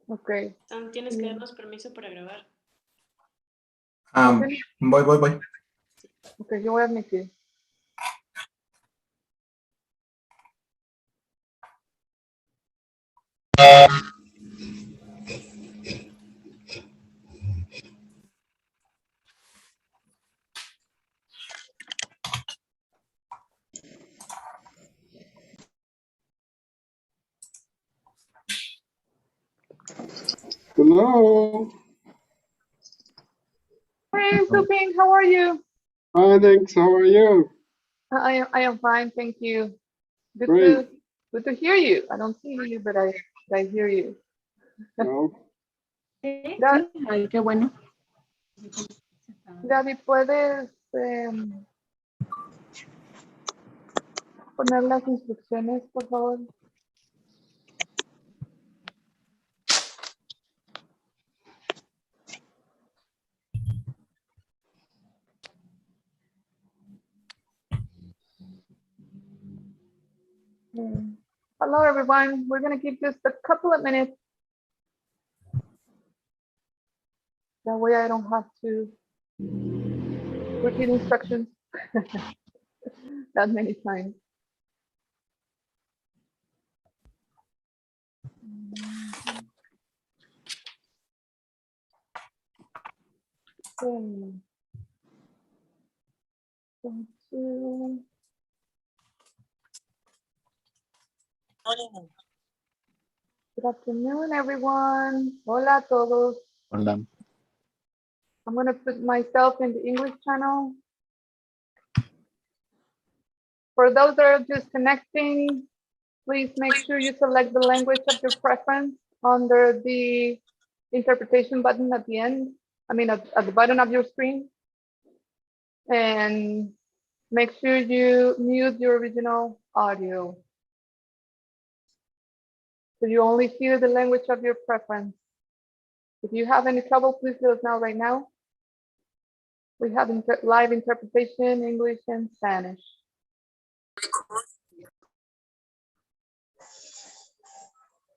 Ok. Tienes que darnos permiso para grabar. Voy. Ok, yo voy a admitir. Hello. Hey, Suping, how are you? Hi, thanks. How are you? I am fine, thank you. Great. Good to hear you. I don't see you, but I hear you. Well, Ay, qué bueno. Gaby, ¿puedes poner las instrucciones, por favor? Hello, everyone. We're going to give just a couple of minutes. That way I don't have to repeat instructions that many times. Okay. Thank you. Good afternoon, everyone. Hola a todos. Hola. I'm going to put myself in the English channel. For those that are just connecting, please make sure you select the language of your preference under the interpretation button at the end. I mean, at the bottom of your screen. And make sure you mute your original audio. So you only hear the language of your preference. If you have any trouble, please let us know right now. We have live interpretation, English and Spanish.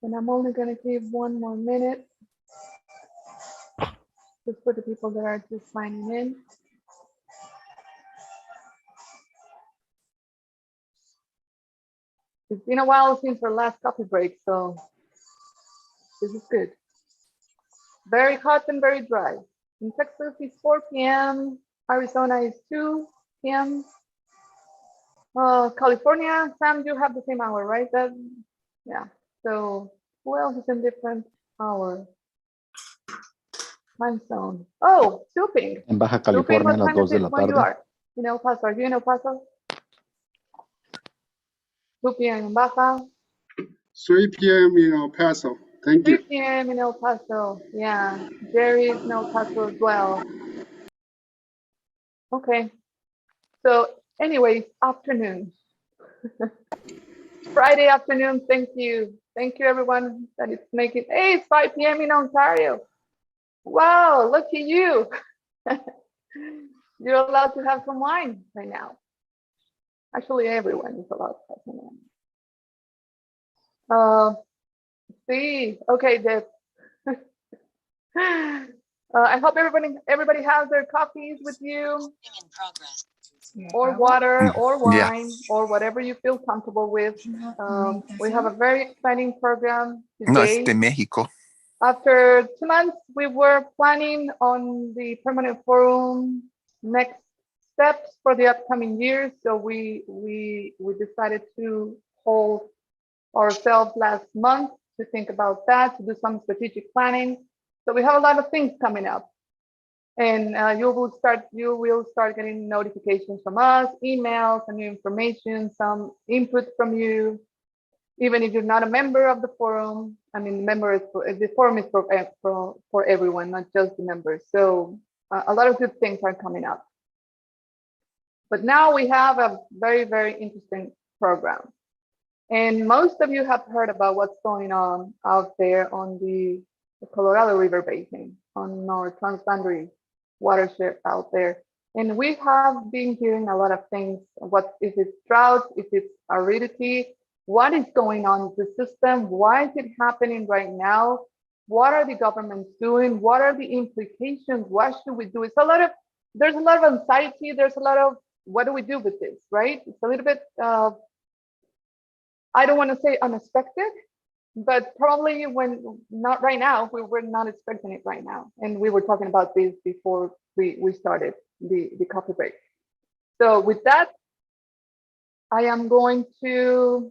And I'm only going to give one more minute just for the people that are just signing in. It's been a while since our last coffee break, so this is good. Very hot and very dry. In Texas, it's 4 p.m. Arizona is 2 p.m. California, Sam, you have the same hour, right? Yeah. So who else is in different hour? Time zone. Oh, Suping. En Baja California a las 2 de la When you tarde. are in El Paso, are you in El Paso? Suping in Baja. 3 p.m. in El Paso. Thank 3 you. p.m. in El Paso. Yeah, Jerry is in El Paso as well. Okay. So anyways, afternoon. Friday afternoon, thank you. Thank you everyone that is making, hey, it's 5 p.m. in Ontario. Wow, look at you. You're allowed to have some wine right now. Actually, everyone is allowed to have some wine. See, okay, Deb. I hope everybody has their coffees with you, or water, or wine, or whatever you feel comfortable with. We have a very exciting program today. No, es de México. After 2 months, we were planning on the permanent forum next steps for the upcoming years. So we decided to hold ourselves last month to think about that, to do some strategic planning. So we have a lot of things coming up, and you will start getting notifications from us, emails, and new information, some input from you. Even if you're not a member of the forum, I mean, the forum is for everyone, not just the members. So a lot of good things are coming up. But now we have a very, very interesting program. And most of you have heard about what's going on out there on the Colorado River Basin, on our transboundary watershed out there. And we have been hearing a lot of things. What if it's drought, if it's aridity, what is going on in the system, why is it happening right now, what are the governments doing, what are the implications, what should we do? There's a lot of anxiety, there's a lot of what do we do with this, right? It's a little bit, I don't want to say unexpected, but probably not right now, we were not expecting it right now. And we were talking about this before we started the coffee break. So with that, I am going to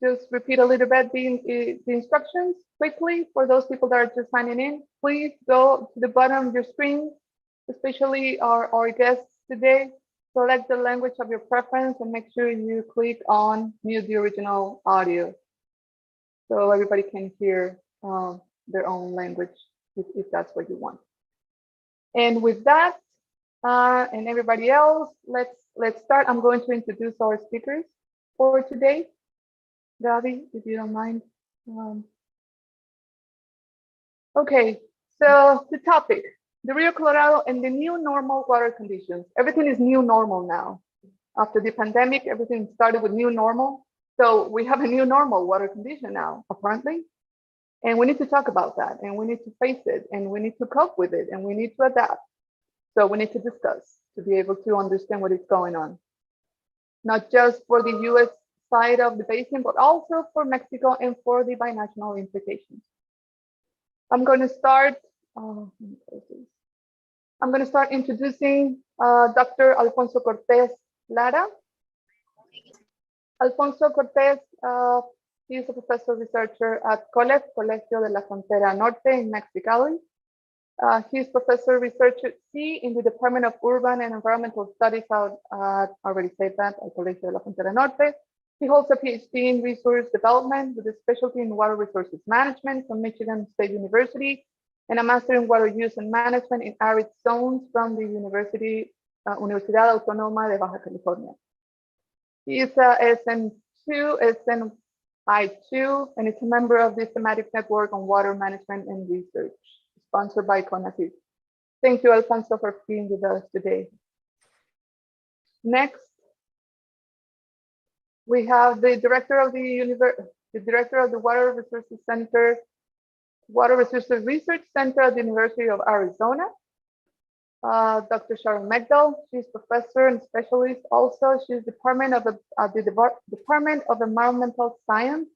just repeat a little bit the instructions quickly for those people that are just signing in. Please go to the bottom of your screen, especially our guests today. Select the language of your preference and make sure you click on mute the original audio so everybody can hear their own language if that's what you want. And with that, and everybody else, let's start. I'm going to introduce our speakers for today. Gabi, if you don't mind. Okay, so the topic, the Rio Colorado and the new normal water conditions. Everything is new normal now. After the pandemic, everything started with new normal. So we have a new normal water condition now, apparently. And we need to talk about that, and we need to face it, and we need to cope with it, and we need to adapt. So we need to discuss to be able to understand what is going on. Not just for the US side of the basin, but also for Mexico and for the binational implications. I'm going to start introducing Dr. Alfonso Cortés Lara. Alfonso Cortés, he is a professor researcher at COLEF, Colegio de la Frontera Norte in Mexicali. He is professor researcher C in the Department of Urban and Environmental Studies out at, I already said that, at Colegio de la Frontera Norte. He holds a PhD in resource development with a specialty in water resources management from Michigan State University and a master in water use and management in arid zones from the Universidad Autónoma de Baja California. He is a SNI2, and is a member of the Thematic Network on Water Management and Research, sponsored by CONACYT. Thank you, Alfonso, for being with us today. Next, we have the director of the Water Resources Center, Water Resources Research Center at the University of Arizona, Dr. Sharon Megdal. She's professor and specialist also. She's Department of Department of Environmental Science.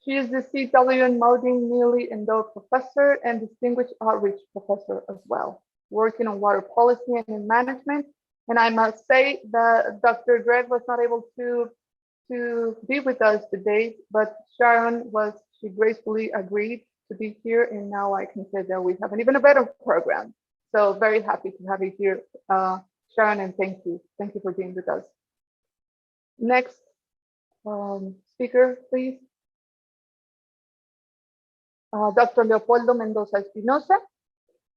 She is the C.W. and Maudine Neely Endowed Professor and Distinguished Outreach Professor as well, working on water policy and management. And I must say that Dr. Greg was not able to be with us today, but she gracefully agreed to be here, and now I can say that we have an even a better program. So very happy to have you here, Sharon, and thank you. Thank you for being with us. Next speaker, please. Dr. Leopoldo Mendoza Espinosa.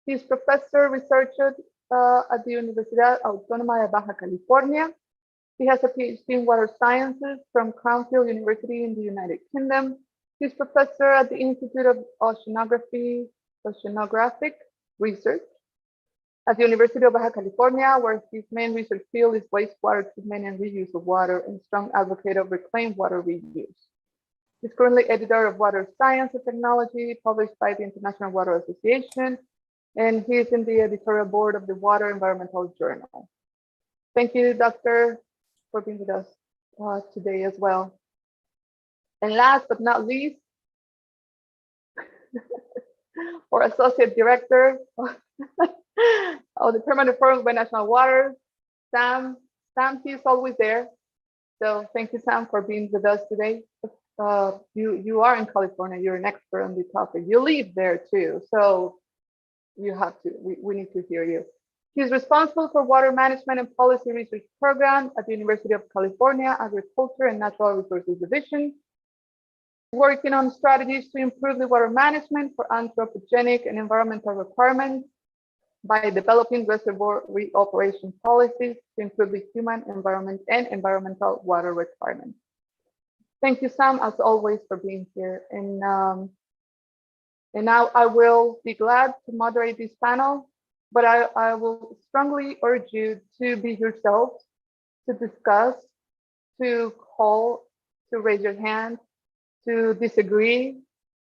He's professor researcher at the Universidad Autónoma de Baja California. He has a PhD in water sciences from Cranfield University in the United Kingdom. He's professor at the Institute of Oceanographic Research at the University of Baja California, where his main research field is wastewater treatment and reuse of water, and strong advocate of reclaimed water reuse. He's currently editor of Water Science and Technology, published by the International Water Association, and he is in the editorial board of the Water Environmental Journal. Thank you, Doctor, for being with us today as well. And last but not least, our Associate Director of the Permanent Forum of Binational Waters, Sam. Sam, he's always there. So thank you, Sam, for being with us today. You are in California, you're an expert on the topic. You live there too, so you have to, we need to hear you. He's responsible for water management and policy research program at the University of California, Agriculture and Natural Resources Division, working on strategies to improve the water management for anthropogenic and environmental requirements by developing reservoir reoperation policies to improve the human environment and environmental water requirements. Thank you, Sam, as always, for being here. And now I will be glad to moderate this panel, but I will strongly urge you to be yourselves, to discuss, to call, to raise your hand, to disagree,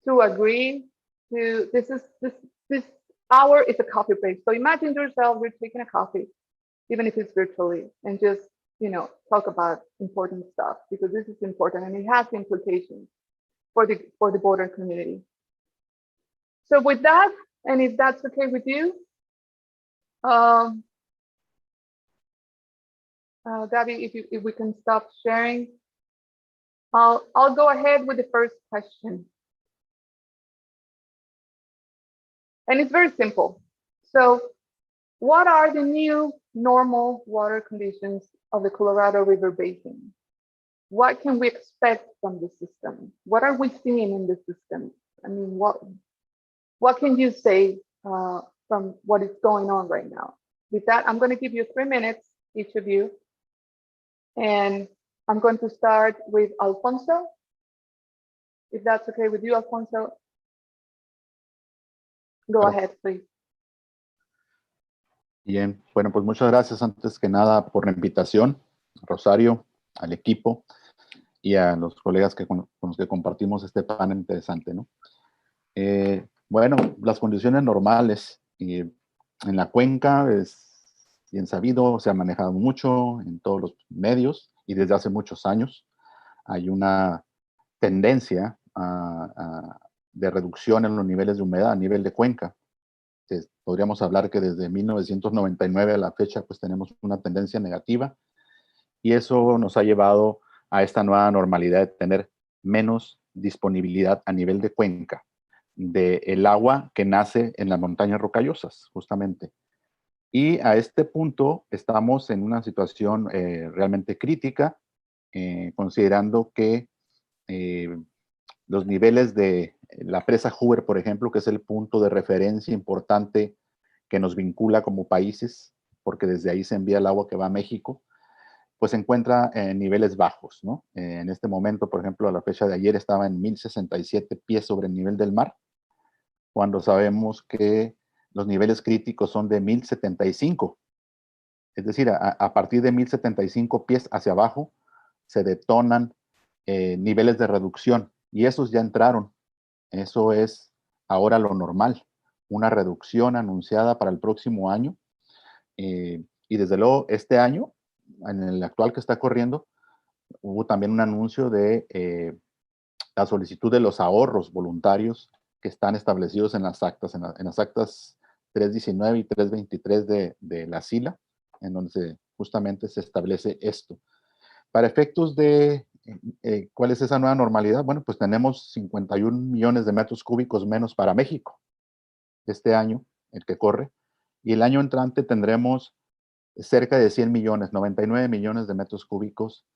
to agree, to this hour is a coffee break. So imagine yourself, you're taking a coffee, even if it's virtually, and just, talk about important stuff, because this is important and it has implications for the border community. So with that, and if that's okay with you, Gabby, if we can stop sharing, I'll go ahead with the first question. And it's very simple. So what are the new normal water conditions of the Colorado River Basin? What can we expect from the system? What are we seeing in the system? I mean, what can you say from what is going on right now? With that, I'm going to give you 3 minutes, each of you. And I'm going to start with Alfonso. If that's okay with you, Alfonso. Go ahead, please. Bien, bueno, pues muchas gracias antes que nada por la invitación, Rosario, al equipo y a los colegas con los que compartimos este panel interesante, ¿no? Bueno, las condiciones normales en la cuenca es bien sabido, se ha manejado mucho en todos los medios y desde hace muchos años hay una tendencia de reducción en los niveles de humedad a nivel de cuenca. Podríamos hablar que desde 1999 a la fecha pues tenemos una tendencia negativa y eso nos ha llevado a esta nueva normalidad de tener menos disponibilidad a nivel de cuenca del agua que nace en las montañas rocallosas, justamente. Y a este punto estamos en una situación realmente crítica, considerando que los niveles de la presa Hoover, por ejemplo, que es el punto de referencia importante que nos vincula como países, porque desde ahí se envía el agua que va a México, pues se encuentra en niveles bajos, ¿no? En este momento, por ejemplo, a la fecha de ayer estaba en 1067 pies sobre el nivel del mar, cuando sabemos que los niveles críticos son de 1075. Es decir, a partir de 1075 pies hacia abajo se detonan niveles de reducción y esos ya entraron. Eso es ahora lo normal, una reducción anunciada para el próximo año. Y desde luego este año, en el actual que está corriendo, hubo también un anuncio de la solicitud de los ahorros voluntarios que están establecidos en las actas, en las actas 319 y 323 de la SILA, en donde justamente se establece esto. Para efectos de ¿cuál es esa nueva normalidad? Bueno, pues tenemos 51 millones de metros cúbicos menos para México este año, el que corre, y el año entrante tendremos cerca de 100 millones, 99 millones de metros cúbicos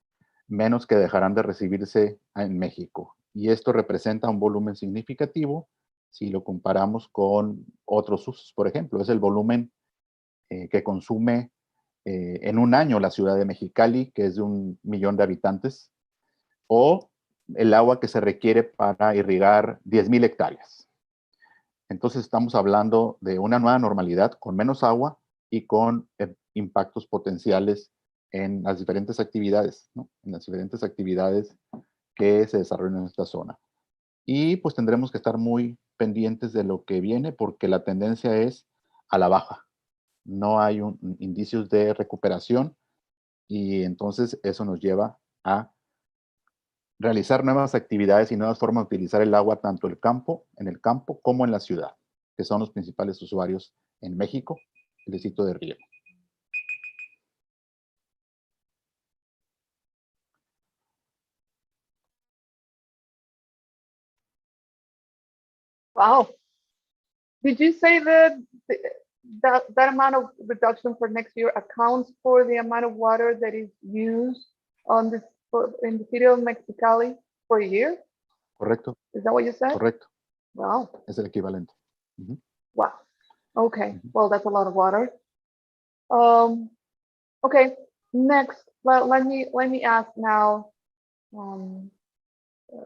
menos que dejarán de recibirse en México. Y esto representa un volumen significativo si lo comparamos con otros usos. Por ejemplo, es el volumen que consume en un año la ciudad de Mexicali, que es de 1 millón de habitantes, o el agua que se requiere para irrigar 10,000 hectáreas. Entonces estamos hablando de una nueva normalidad con menos agua y con impactos potenciales en las diferentes actividades, ¿no? En las diferentes actividades que se desarrollan en esta zona. Y pues tendremos que estar muy pendientes de lo que viene porque la tendencia es a la baja. No hay indicios de recuperación y entonces eso nos lleva a realizar nuevas actividades y nuevas formas de utilizar el agua tanto en el campo como en la ciudad, que son los principales usuarios en México, el distrito de riego. Wow. Did you say that that amount of reduction for next year accounts for the amount of water that is used in the city of Mexicali for a year? Correcto. Is that what you said? Correcto. Wow. Es el equivalente. Uh-huh. Wow. Okay. Uh-huh. Well, that's a lot of water. Okay. Next, let me ask now,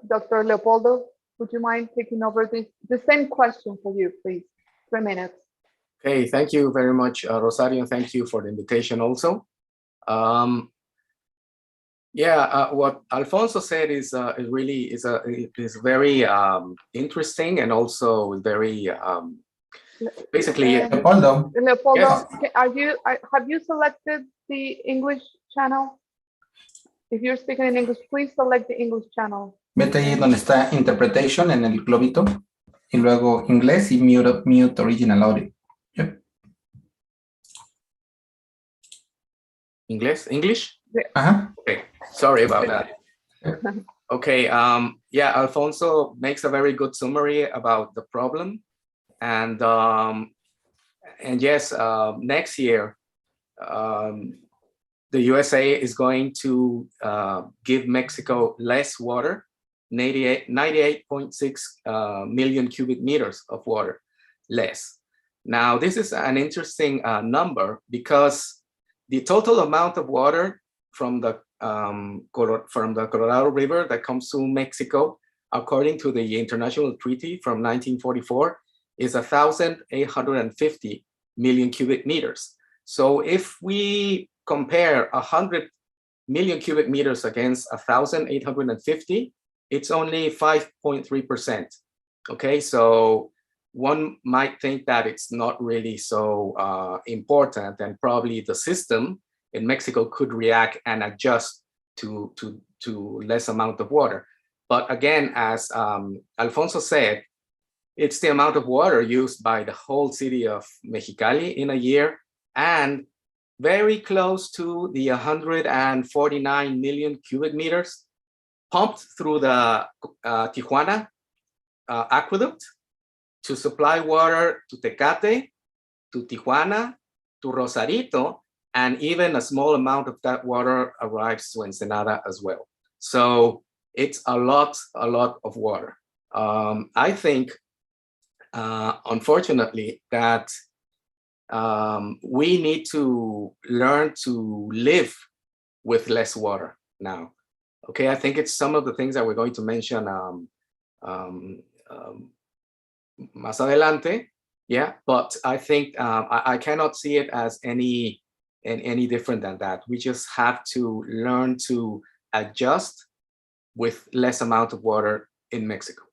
Dr. Leopoldo. Would you mind taking over the same question for you, please? 3 minutes. Okay, thank you very much, Rosario, and thank you for the invitation also. Yeah, what Alfonso said is very interesting and also very basically. Leopoldo, Leopoldo, Yes. have you selected the English channel? If you're speaking in English, please select the English channel. vete ahí donde está Interpretation en el globito y luego inglés y mute original audio. Yep. English? Ajá. Okay, sorry about that. Okay, yeah, Alfonso makes a very good summary about the problem. And yes, next year, the USA is going to give Mexico less water, 98.6 million cubic meters of water less. Now, this is an interesting number because the total amount of water from the Colorado River that comes to Mexico, according to the International Treaty from 1944, is 1,850 million cubic meters. So if we compare 100 million cubic meters against 1,850, it's only 5.3%. Okay, so one might think that it's not really so important, and probably the system in Mexico could react and adjust to less amount of water. But again, as Alfonso said, it's the amount of water used by the whole city of Mexicali in a year, and very close to the 149 million cubic meters pumped through the Tijuana aqueduct to supply water to Tecate, to Tijuana, to Rosarito, and even a small amount of that water arrives to Ensenada as well. So it's a lot of water. I think, unfortunately, that we need to learn to live with less water now. Okay, I think it's some of the things that we're going to mention más adelante. Yeah, but I think I cannot see it as any different than that. We just have to learn to adjust with less amount of water in Mexico.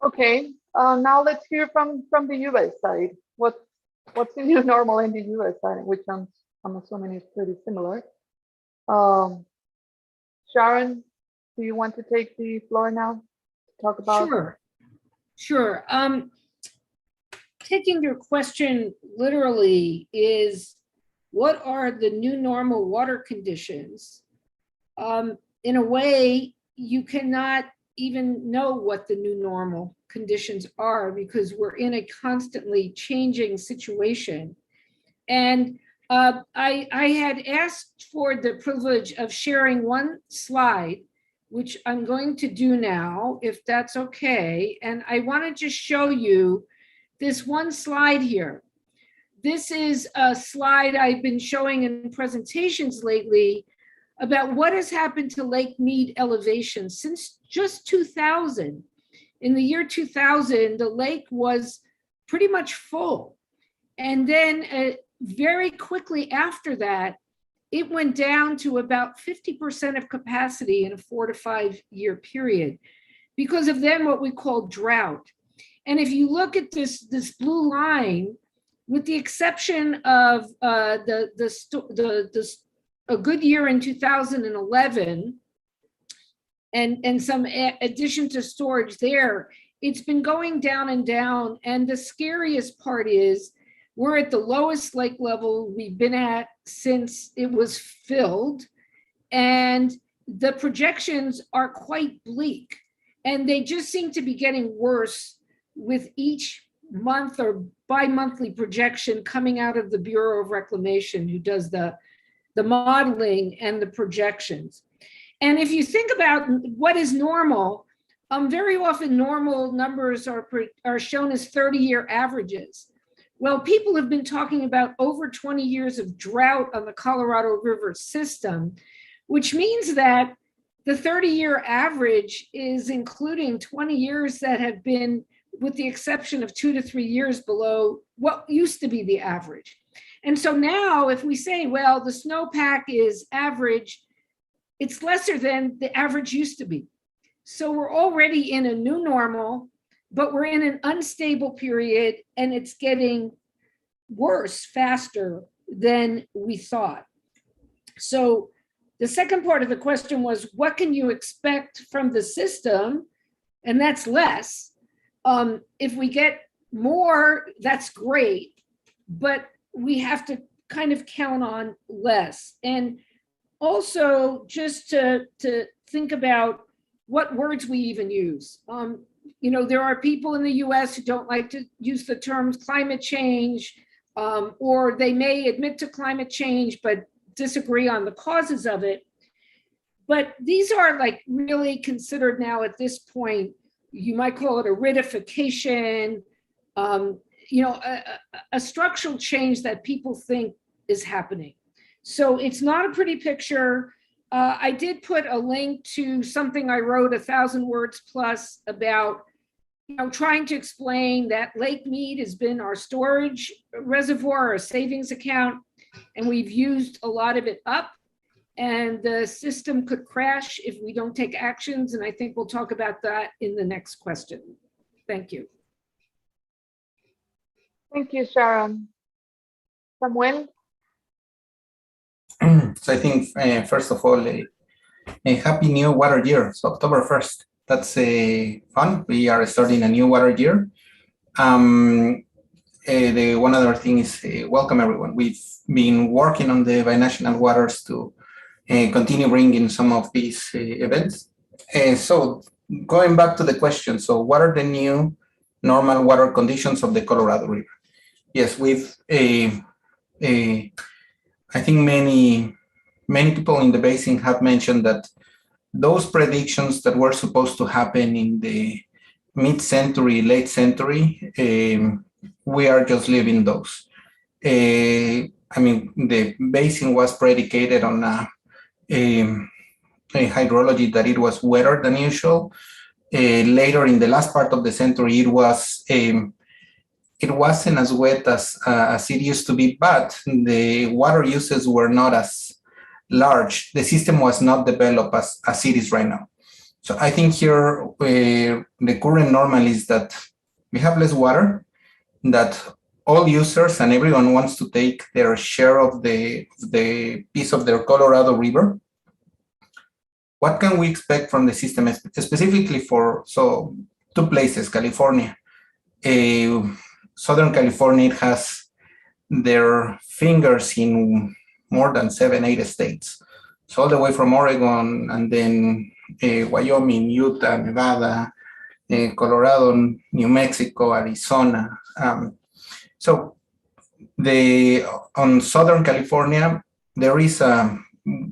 Okay, now let's hear from the US side. What's the new normal in the US side, which I'm assuming is pretty similar. Sharon, do you want to take the floor now to talk about? Sure. Taking your question literally is, what are the new normal water conditions? In a way, you cannot even know what the new normal conditions are because we're in a constantly changing situation. And I had asked for the privilege of sharing one slide, which I'm going to do now, if that's okay. And I want to just show you this one slide here. This is a slide I've been showing in presentations lately about what has happened to Lake Mead elevation since just 2000. In the year 2000, the lake was pretty much full. And then very quickly after that, it went down to about 50% of capacity in a 4 to 5 year period because of then what we call drought. And if you look at this blue line, with the exception of a good year in 2011 and some addition to storage there, it's been going down and down. And the scariest part is we're at the lowest lake level we've been at since it was filled. And the projections are quite bleak. And they just seem to be getting worse with each month or bi-monthly projection coming out of the Bureau of Reclamation, who does the modeling and the projections. And if you think about what is normal, very often normal numbers are shown as 30-year averages. Well, people have been talking about over 20 years of drought on the Colorado River system, which means that the 30-year average is including 20 years that have been, with the exception of 2 to 3 years, below what used to be the average. And so now if we say, well, the snowpack is average, it's lesser than the average used to be. So we're already in a new normal, but we're in an unstable period and it's getting worse faster than we thought. So the second part of the question was, what can you expect from the system? And that's less. If we get more, that's great, but we have to kind of count on less. And also just to think about what words we even use. You know, there are people in the US who don't like to use the terms climate change, or they may admit to climate change, but disagree on the causes of it. But these are like really considered now at this point, you might call it aridification, you know, a structural change that people think is happening. So it's not a pretty picture. I did put a link to something I wrote 1,000 words plus about, you know, trying to explain that Lake Mead has been our storage reservoir, our savings account, and we've used a lot of it up, and the system could crash if we don't take actions. And I think we'll talk about that in the next question. Thank you. Thank you, Sharon. Samuel? So I think, first of all, a happy new water year. So October 1st, that's fun. We are starting a new water year. The one other thing is welcome everyone. We've been working on the binational waters to continue bringing some of these events. So going back to the question, so what are the new normal water conditions of the Colorado River? Yes, we've I think many people in the basin have mentioned that those predictions that were supposed to happen in the mid-century, late century, we are just living those. I mean, the basin was predicated on a hydrology that it was wetter than usual. Later in the last part of the century, it wasn't as wet as it used to be, but the water uses were not as large. The system was not developed as it is right now. So I think here the current normal is that we have less water, that all users and everyone wants to take their share of the piece of their Colorado River. What can we expect from the system specifically for, so two places, California. Southern California, it has their fingers in more than 7, 8 states. So all the way from Oregon, and then Wyoming, Utah, Nevada, Colorado, New Mexico, Arizona. So on Southern California, there is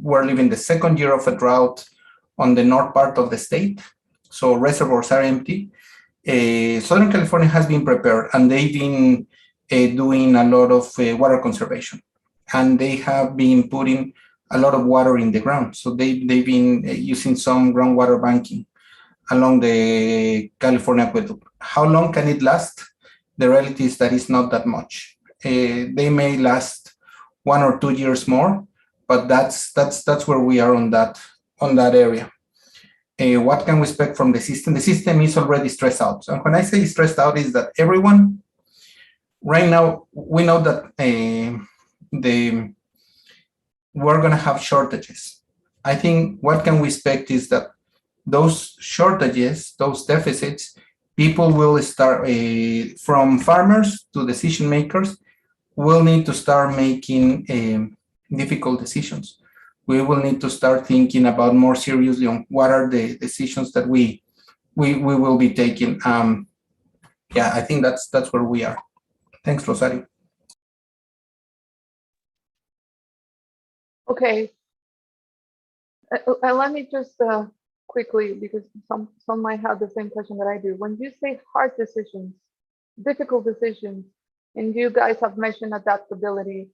we're living the second year of a drought on the north part of the state. So reservoirs are empty. Southern California has been prepared, and they've been doing a lot of water conservation, and they have been putting a lot of water in the ground. So they've been using some groundwater banking along the California aqueduct. How long can it last? The reality is that it's not that much. They may last 1 or 2 years more, but that's where we are on that area. What can we expect from the system? The system is already stressed out. And when I say stressed out, is that everyone, right now, we know that we're going to have shortages. I think what can we expect is that those shortages, those deficits, people will start, from farmers to decision makers, will need to start making difficult decisions. We will need to start thinking about more seriously on what are the decisions that we will be taking. Yeah, I think that's where we are. Thanks, Rosario. Okay. Let me just quickly, because some might have the same question that I do. When you say hard decisions, difficult decisions, and you guys have mentioned adaptability,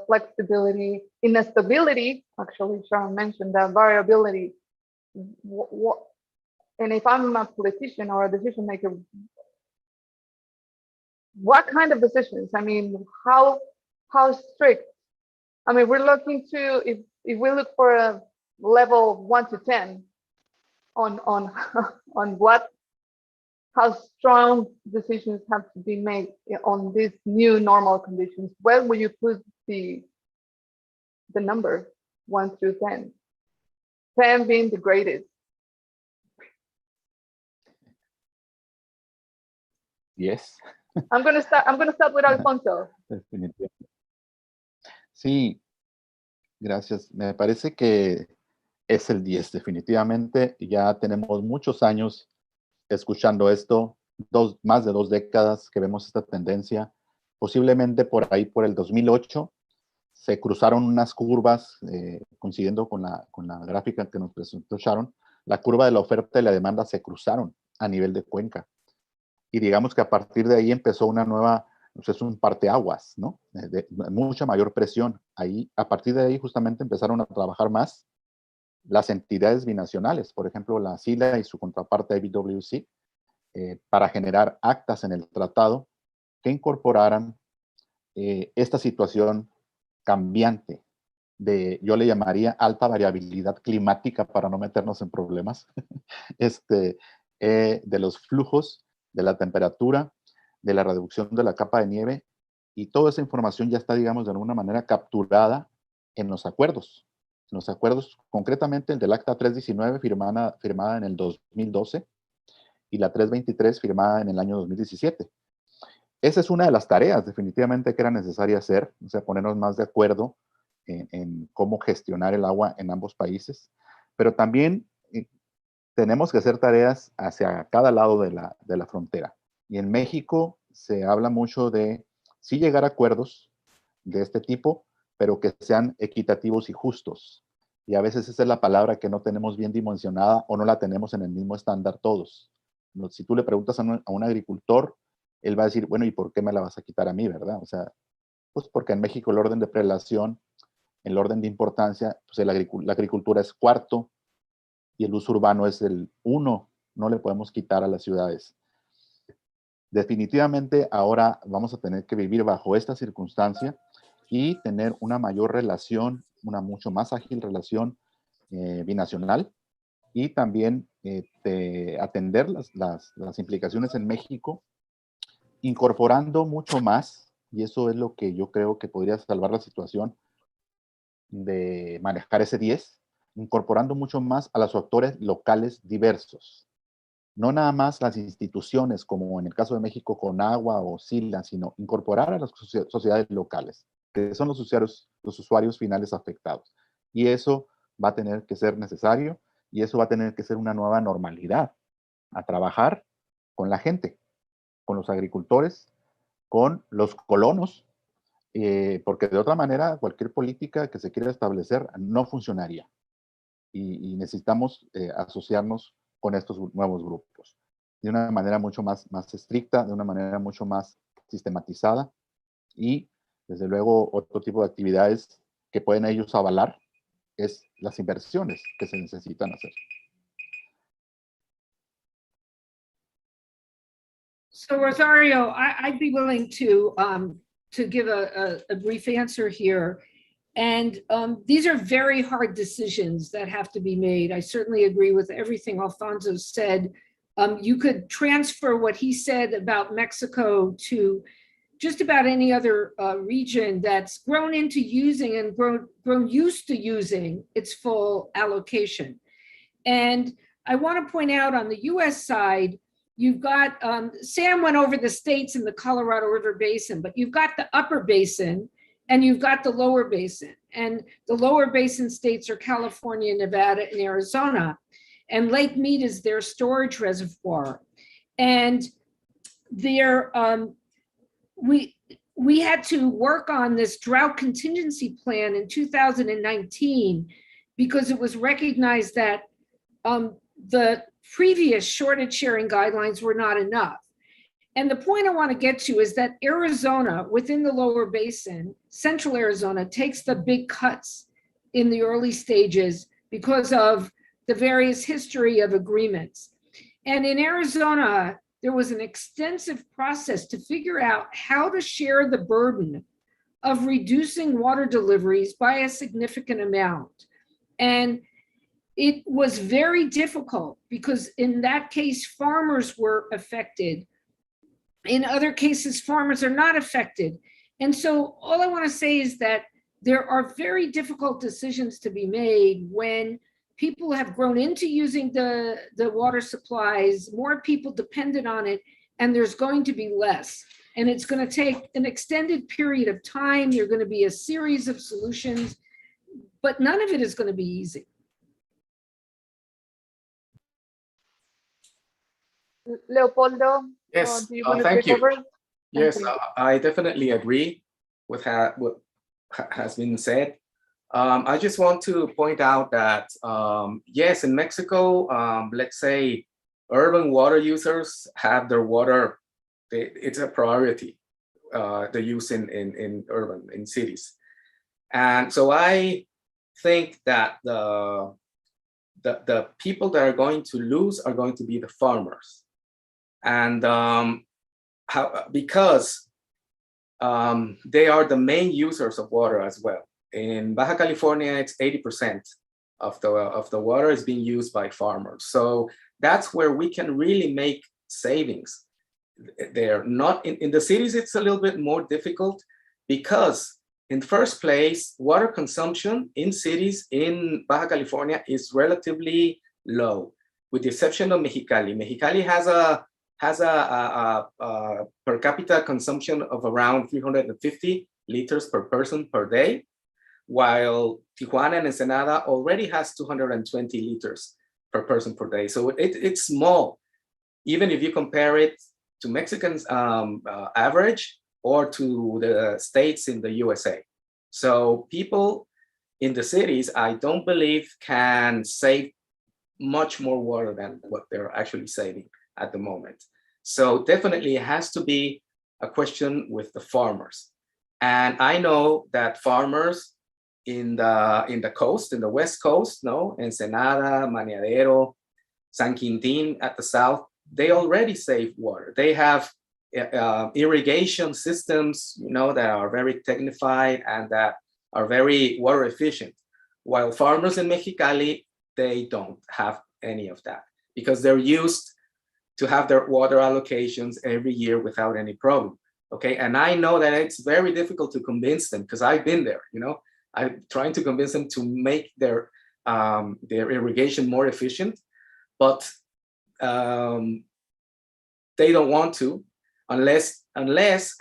flexibility, instability, actually Sharon mentioned that, variability. And if I'm a politician or a decision maker, what kind of decisions? I mean, how how strict. I mean, we're looking to, if we look for a level 1 to 10 on on what, how strong decisions have to be made on these new normal conditions, where will you put the number 1 through 10? 10 being the greatest. Yes, I'm gonna start with Alfonso. definitivamente. Sí, gracias. Me parece que es el 10, definitivamente. Ya tenemos muchos años escuchando esto, más de 2 décadas que vemos esta tendencia. Posiblemente por ahí, por el 2008, se cruzaron unas curvas, coincidiendo con la gráfica que nos presentó Sharon, la curva de la oferta y la demanda se cruzaron a nivel de cuenca. Y digamos que a partir de ahí empezó una nueva, pues es un parteaguas, ¿no? De mucha mayor presión. Ahí, a partir de ahí justamente empezaron a trabajar más las entidades binacionales, por ejemplo, la SILA y su contraparte IBWC, para generar actas en el tratado que incorporaran esta situación cambiante yo le llamaría alta variabilidad climática para no meternos en problemas, de los flujos, de la temperatura, de la reducción de la capa de nieve, y toda esa información ya está, digamos, de alguna manera capturada en los acuerdos. En los acuerdos, concretamente el del Acta 319 firmada en el 2012 y la 323 firmada en el año 2017. Esa es una de las tareas definitivamente que era necesaria hacer, o sea, ponernos más de acuerdo en cómo gestionar el agua en ambos países, pero también tenemos que hacer tareas hacia cada lado de la frontera. Y en México se habla mucho de sí llegar a acuerdos de este tipo, pero que sean equitativos y justos. Y a veces esa es la palabra que no tenemos bien dimensionada o no la tenemos en el mismo estándar todos. Si tú le preguntas a un agricultor, él va a decir, bueno, ¿y por qué me la vas a quitar a mí, verdad? O sea, pues porque en México el orden de prelación, el orden de importancia, pues la agricultura es cuarto y el uso urbano es el 1, no le podemos quitar a las ciudades. Definitivamente ahora vamos a tener que vivir bajo esta circunstancia y tener una mayor relación, una mucho más ágil relación binacional, y también atender las implicaciones en México, incorporando mucho más, y eso es lo que yo creo que podría salvar la situación de manejar ese 10, incorporando mucho más a los actores locales diversos. No nada más las instituciones, como en el caso de México con agua o SILA, sino incorporar a las sociedades locales, que son los usuarios finales afectados. Y eso va a tener que ser necesario, y eso va a tener que ser una nueva normalidad, a trabajar con la gente, con los agricultores, con los colonos, porque de otra manera cualquier política que se quiera establecer no funcionaría. Y necesitamos asociarnos con estos nuevos grupos de una manera mucho más estricta, de una manera mucho más sistematizada, y desde luego otro tipo de actividades que pueden ellos avalar es las inversiones que se necesitan hacer. So Rosario, I'd be willing to give a brief answer here. And these are very hard decisions that have to be made. I certainly agree with everything Alfonso said. You could transfer what he said about Mexico to just about any other region that's grown into using and grown used to using its full allocation. And I want to point out on the US side, you've got, Sam went over the states in the Colorado River Basin, but you've got the upper basin and you've got the lower basin. And the lower basin states are California, Nevada, and Arizona. And Lake Mead is their storage reservoir. And there, we had to work on this drought contingency plan in 2019 because it was recognized that the previous shortage sharing guidelines were not enough. And the point I want to get to is that Arizona, within the lower basin, central Arizona, takes the big cuts in the early stages because of the various history of agreements. And in Arizona, there was an extensive process to figure out how to share the burden of reducing water deliveries by a significant amount. And it was very difficult because in that case, farmers were affected. In other cases, farmers are not affected. And so all I want to say is that there are very difficult decisions to be made when people have grown into using the water supplies, more people dependent on it, and there's going to be less. And it's going to take an extended period of time. There are going to be a series of solutions, but none of it is going to be easy. Leopoldo, Yes, do you want to thank take you. over? Yes, Okay. I definitely agree with what has been said. I just want to point out that, yes, in Mexico, let's say urban water users have their water, it's a priority, the use in urban, in cities. And so I think that the people that are going to lose are going to be the farmers. And because they are the main users of water as well. In Baja California, it's 80% of the water is being used by farmers. So that's where we can really make savings. They're not in the cities, it's a little bit more difficult because in the first place, water consumption in cities in Baja California is relatively low, with the exception of Mexicali. Mexicali has a per capita consumption of around 350 liters per person per day, while Tijuana and Ensenada already has 220 liters per person per day. So it's small, even if you compare it to Mexicans' average or to the states in the USA. So people in the cities, I don't believe, can save much more water than what they're actually saving at the moment. So definitely it has to be a question with the farmers. And I know that farmers in the coast, in the West Coast, Ensenada, Maniadero, San Quintin at the south, they already save water. They have irrigation systems, that are very technified and that are very water efficient. While farmers in Mexicali, they don't have any of that because they're used to have their water allocations every year without any problem. Okay, and I know that it's very difficult to convince them because I've been there. I'm trying to convince them to make their irrigation more efficient, but they don't want to unless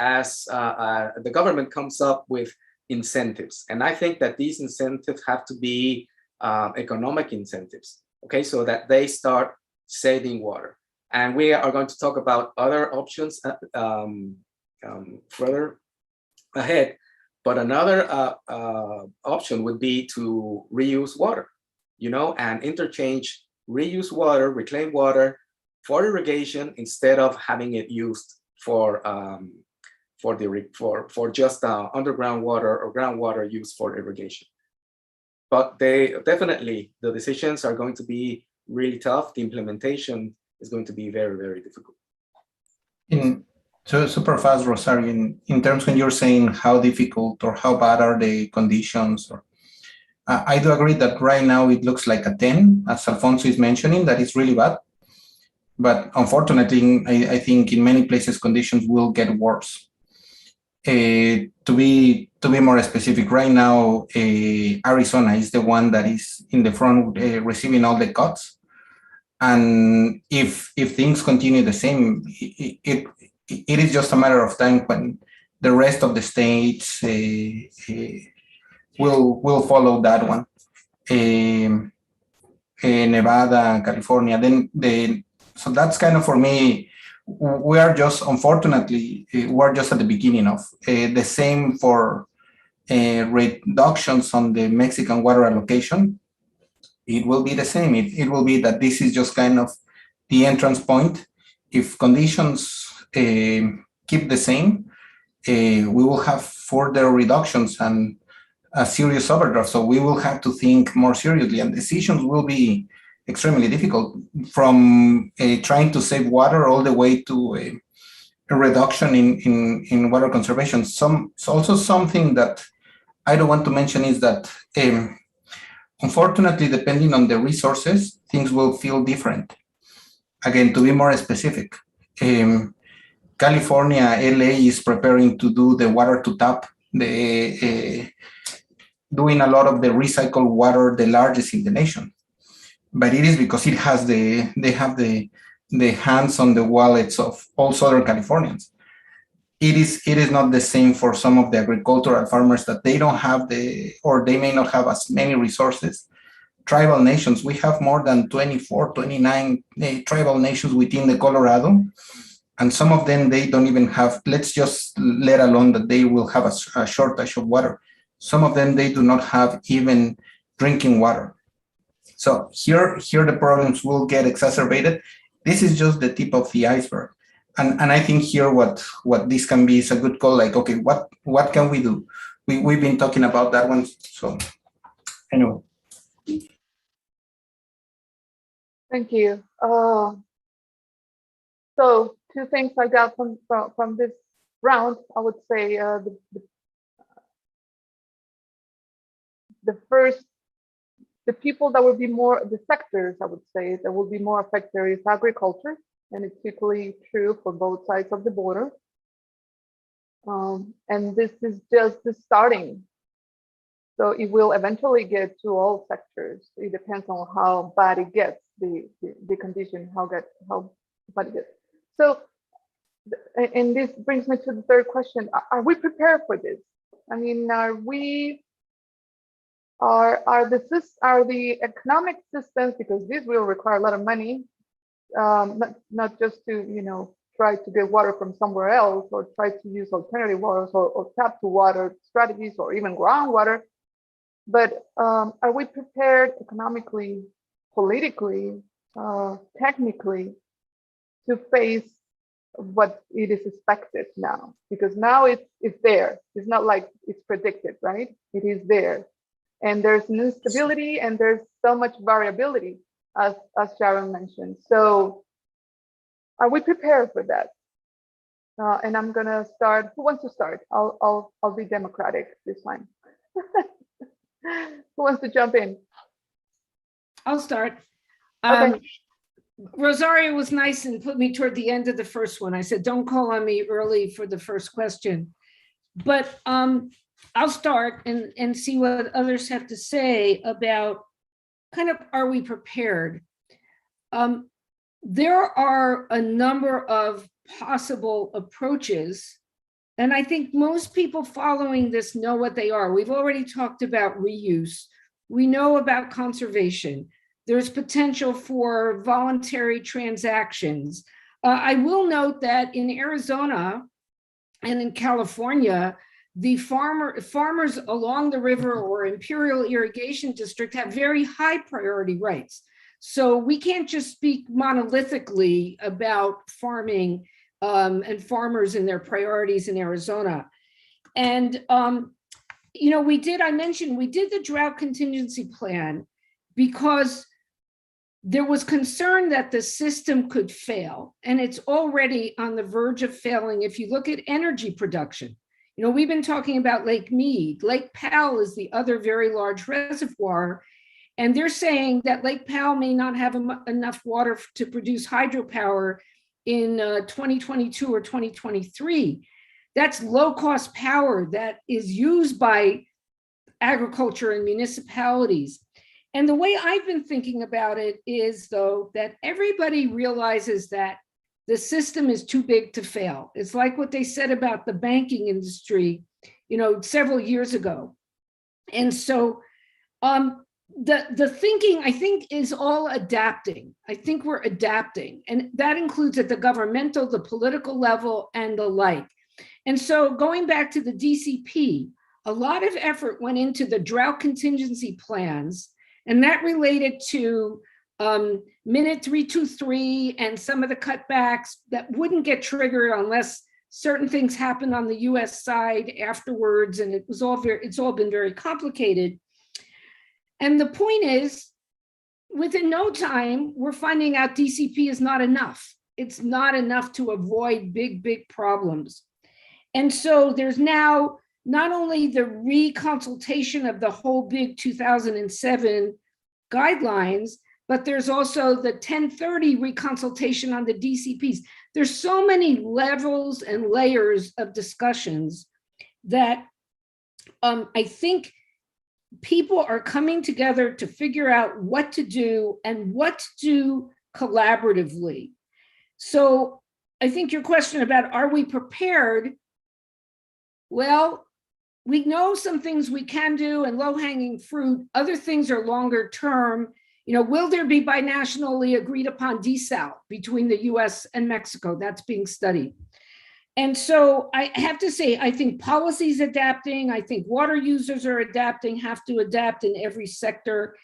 as the government comes up with incentives. And I think that these incentives have to be economic incentives, okay, so that they start saving water. And we are going to talk about other options further ahead. But another option would be to reuse water, and interchange reuse water, reclaimed water for irrigation instead of having it used for just underground water or groundwater used for irrigation. But the decisions are going to be really tough. The implementation is going to be very, very difficult. So super fast, Rosario, in terms when you're saying how difficult or how bad are the conditions, I do agree that right now it looks like a 10, as Alfonso is mentioning, that is really bad. But unfortunately, I think in many places conditions will get worse. To be more specific, right now, Arizona is the one that is in the front receiving all the cuts. And if things continue the same, it is just a matter of time when the rest of the states will follow that one. Nevada, California, so that's kind of, for me, we are just, unfortunately, we're just at the beginning of the same for reductions on the Mexican water allocation. It will be the same. It will be that this is just kind of the entrance point. If conditions keep the same, we will have further reductions and a serious overdraft. So we will have to think more seriously, and decisions will be extremely difficult, from trying to save water all the way to a reduction in water conservation. Also something that I don't want to mention is that unfortunately, depending on the resources, things will feel different. Again, to be more specific, California, LA is preparing to do the water to tap, doing a lot of the recycled water, the largest in the nation. But it is because they have the hands on the wallets of all Southern Californians. It is not the same for some of the agricultural farmers that they don't have or they may not have as many resources. Tribal nations, we have more than 24, 29 tribal nations within the Colorado. And some of them, they don't even have, let's just let alone that they will have a shortage of water. Some of them, they do not have even drinking water. So here the problems will get exacerbated. This is just the tip of the iceberg. And I think here what this can be is a good call, like, okay, what can we do? We've been talking about that one. So anyway. Thank you. So two things I got from this round, I would say the first, the people that would be more, the sectors I would say that will be more affected is agriculture, and it's equally true for both sides of the border. And this is just the starting. So it will eventually get to all sectors. It depends on how bad it gets, the condition, how bad it gets. So, and this brings me to the third question: are we prepared for this? I mean, are the economic systems, because this will require a lot of money, not just to try to get water from somewhere else, or try to use alternative waters or tap to water strategies, or even groundwater. But are we prepared economically, politically, technically to face what it is expected now? Because now it's there. It's not like it's predicted, right? It is there. And there's an instability and there's so much variability, as Sharon mentioned. So are we prepared for that? And I'm gonna start. Who wants to start? I'll be democratic this time. Who wants to jump in? I'll start. Okay. Rosario was nice and put me toward the end of the first one. I said, don't call on me early for the first question. But I'll start and see what others have to say about kind of, are we prepared? There are a number of possible approaches, and I think most people following this know what they are. We've already talked about reuse. We know about conservation. There's potential for voluntary transactions. I will note that in Arizona and in California, the farmers along the river or Imperial Irrigation District have very high priority rights. So we can't just speak monolithically about farming and farmers and their priorities in Arizona. And, I mentioned we did the drought contingency plan because there was concern that the system could fail, and it's already on the verge of failing. If you look at energy production, we've been talking about Lake Mead. Lake Powell is the other very large reservoir, and they're saying that Lake Powell may not have enough water to produce hydropower in 2022 or 2023. That's low-cost power that is used by agriculture and municipalities. And the way I've been thinking about it is, though, that everybody realizes that the system is too big to fail. It's like what they said about the banking industry, several years ago. And so the thinking, I think, is all adapting. I think we're adapting. And that includes at the governmental, the political level, and the like. And so going back to the DCP, a lot of effort went into the drought contingency plans, and that related to Minute 323 and some of the cutbacks that wouldn't get triggered unless certain things happened on the US side afterwards. And it's all been very complicated. And the point is, within no time, we're finding out DCP is not enough. it's not enough to avoid big problems. And so there's now not only the reconsultation of the whole big 2007 guidelines, but there's also the 1030 reconsultation on the DCPs. There's so many levels and layers of discussions that I think people are coming together to figure out what to do and what to do collaboratively. So I think your question about, are we prepared? Well, we know some things we can do and low-hanging fruit. Other things are longer term. You know, will there be binationally agreed upon desal between the US and Mexico? That's being studied. And so I have to say, I think policy is adapting. I think water users are adapting, have to adapt in every sector.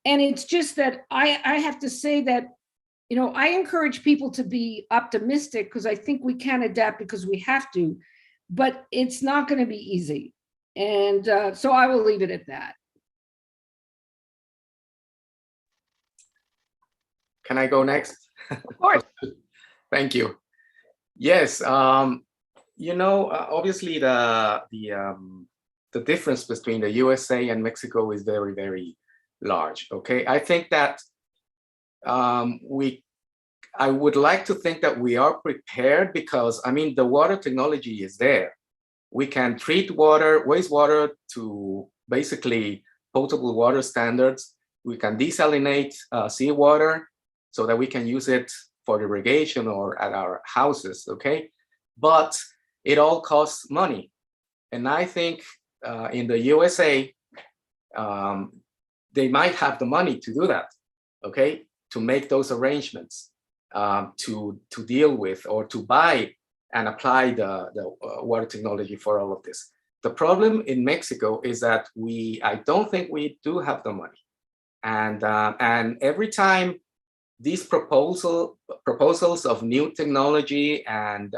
And it's just that I have to say that, you know, I encourage people to be optimistic because I think we can adapt because we have to, but it's not going to be easy. And so I will leave it at that. Can I go next? Of course. Thank you. Yes, you know, obviously the difference between the USA and Mexico is very, very large. Okay, I think that I would like to think that we are prepared because, I mean, the water technology is there. We can treat water, wastewater to basically potable water standards. We can desalinate seawater so that we can use it for irrigation or at our houses, okay? But it all costs money. And I think in the USA, they might have the money to do that, okay? To make those arrangements, to deal with or to buy and apply the water technology for all of this. The problem in Mexico is that I don't think we do have the money. And every time these proposals of new technology and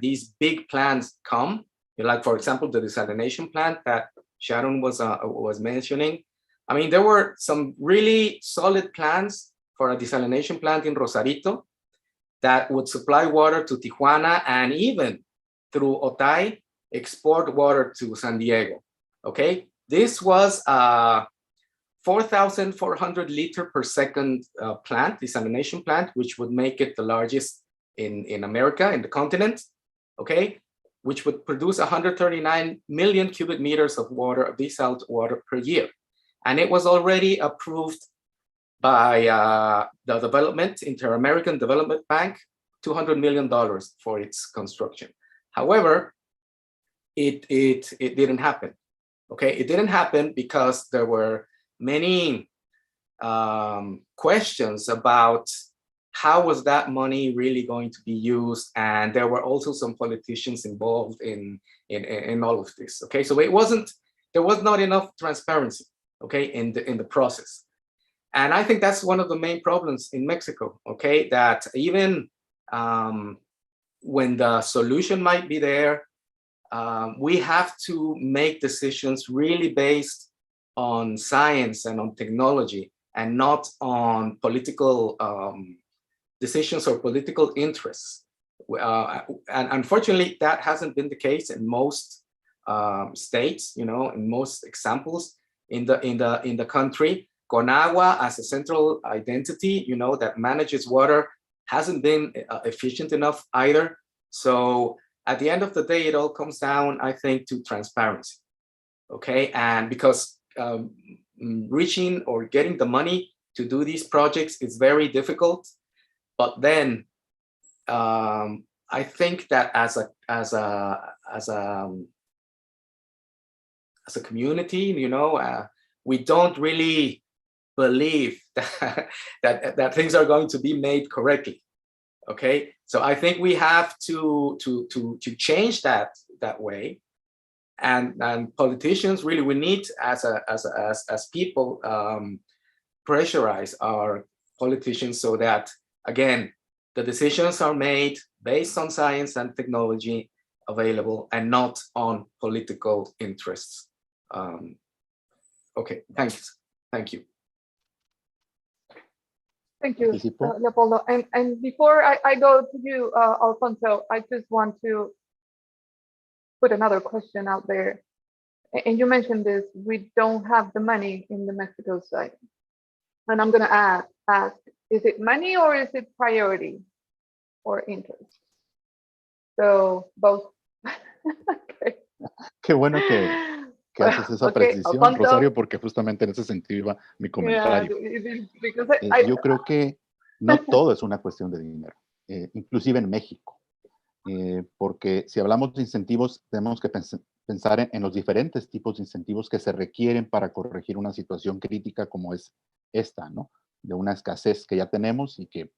these big plans come, like for example, the desalination plant that Sharon was mentioning. I mean, there were some really solid plans for a desalination plant in Rosarito that would supply water to Tijuana and even through Otay, export water to San Diego, okay? This was a 4,400 liter per second plant, desalination plant, which would make it the largest in America, in the continent, okay? Which would produce 139 million cubic meters of water, of desaled water per year. And it was already approved by the Inter-American Development Bank, $200 million for its construction. However, it didn't happen, okay? It didn't happen because there were many questions about how was that money really going to be used, and there were also some politicians involved in all of this, okay? So there was not enough transparency, okay, in the process. And I think that's one of the main problems in Mexico, okay? That even when the solution might be there, we have to make decisions really based on science and on technology and not on political decisions or political interests. And unfortunately, that hasn't been the case in most states, you know, in most examples in the country. Conagua as a central identity, you know, that manages water hasn't been efficient enough either. So at the end of the day, it all comes down, I think, to transparency, okay? And because reaching or getting the money to do these projects is very difficult, but then I think that as a community, you know, we don't really believe that things are going to be made correctly, okay? So I think we have to change that way, and politicians really, we need as people pressurize our politicians so that, again, the decisions are made based on science and technology available and not on political interests. Okay, thank you. Thank you, Participo. Leopoldo. And before I go to you, Alfonso, I just want to put another question out there. And you mentioned this, we don't have the money in the Mexico side. And I'm gonna ask, is it money or is it priority or interest? So both. Okay. Qué bueno que haces esa Okay, precisión, Alfonso. Rosario, porque justamente en ese sentido iba mi comentario. Because Yo creo que no todo es una cuestión de dinero, inclusive en México, porque si hablamos de incentivos, tenemos que pensar en los diferentes tipos de incentivos que se requieren para corregir una situación crítica como es esta, ¿no? De una escasez que ya tenemos y que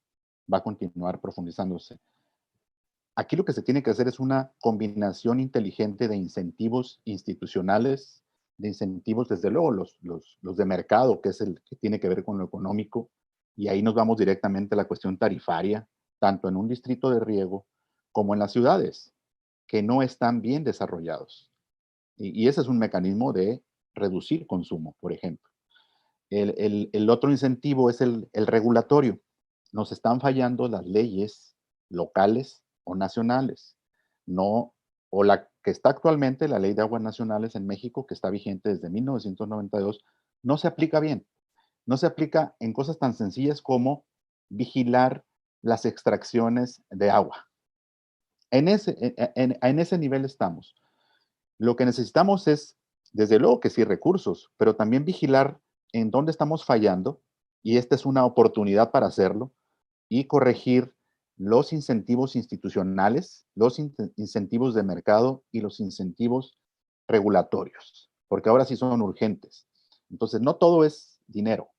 va a continuar profundizándose. Aquí lo que se tiene que hacer es una combinación inteligente de incentivos institucionales, de incentivos, desde luego, los de mercado, que es el que tiene que ver con lo económico, y ahí nos vamos directamente a la cuestión tarifaria, tanto en un distrito de riego como en las ciudades, que no están bien desarrollados. Y ese es un mecanismo de reducir consumo, por ejemplo. El otro incentivo es el regulatorio. Nos están fallando las leyes locales o nacionales. No, o la que está actualmente, la Ley de Aguas Nacionales en México, que está vigente desde 1992, no se aplica bien. No se aplica en cosas tan sencillas como vigilar las extracciones de agua. En ese nivel estamos. Lo que necesitamos es, desde luego que sí, recursos, pero también vigilar en dónde estamos fallando, y esta es una oportunidad para hacerlo, y corregir los incentivos institucionales, los incentivos de mercado y los incentivos regulatorios, porque ahora sí son urgentes. Entonces, no todo es dinero.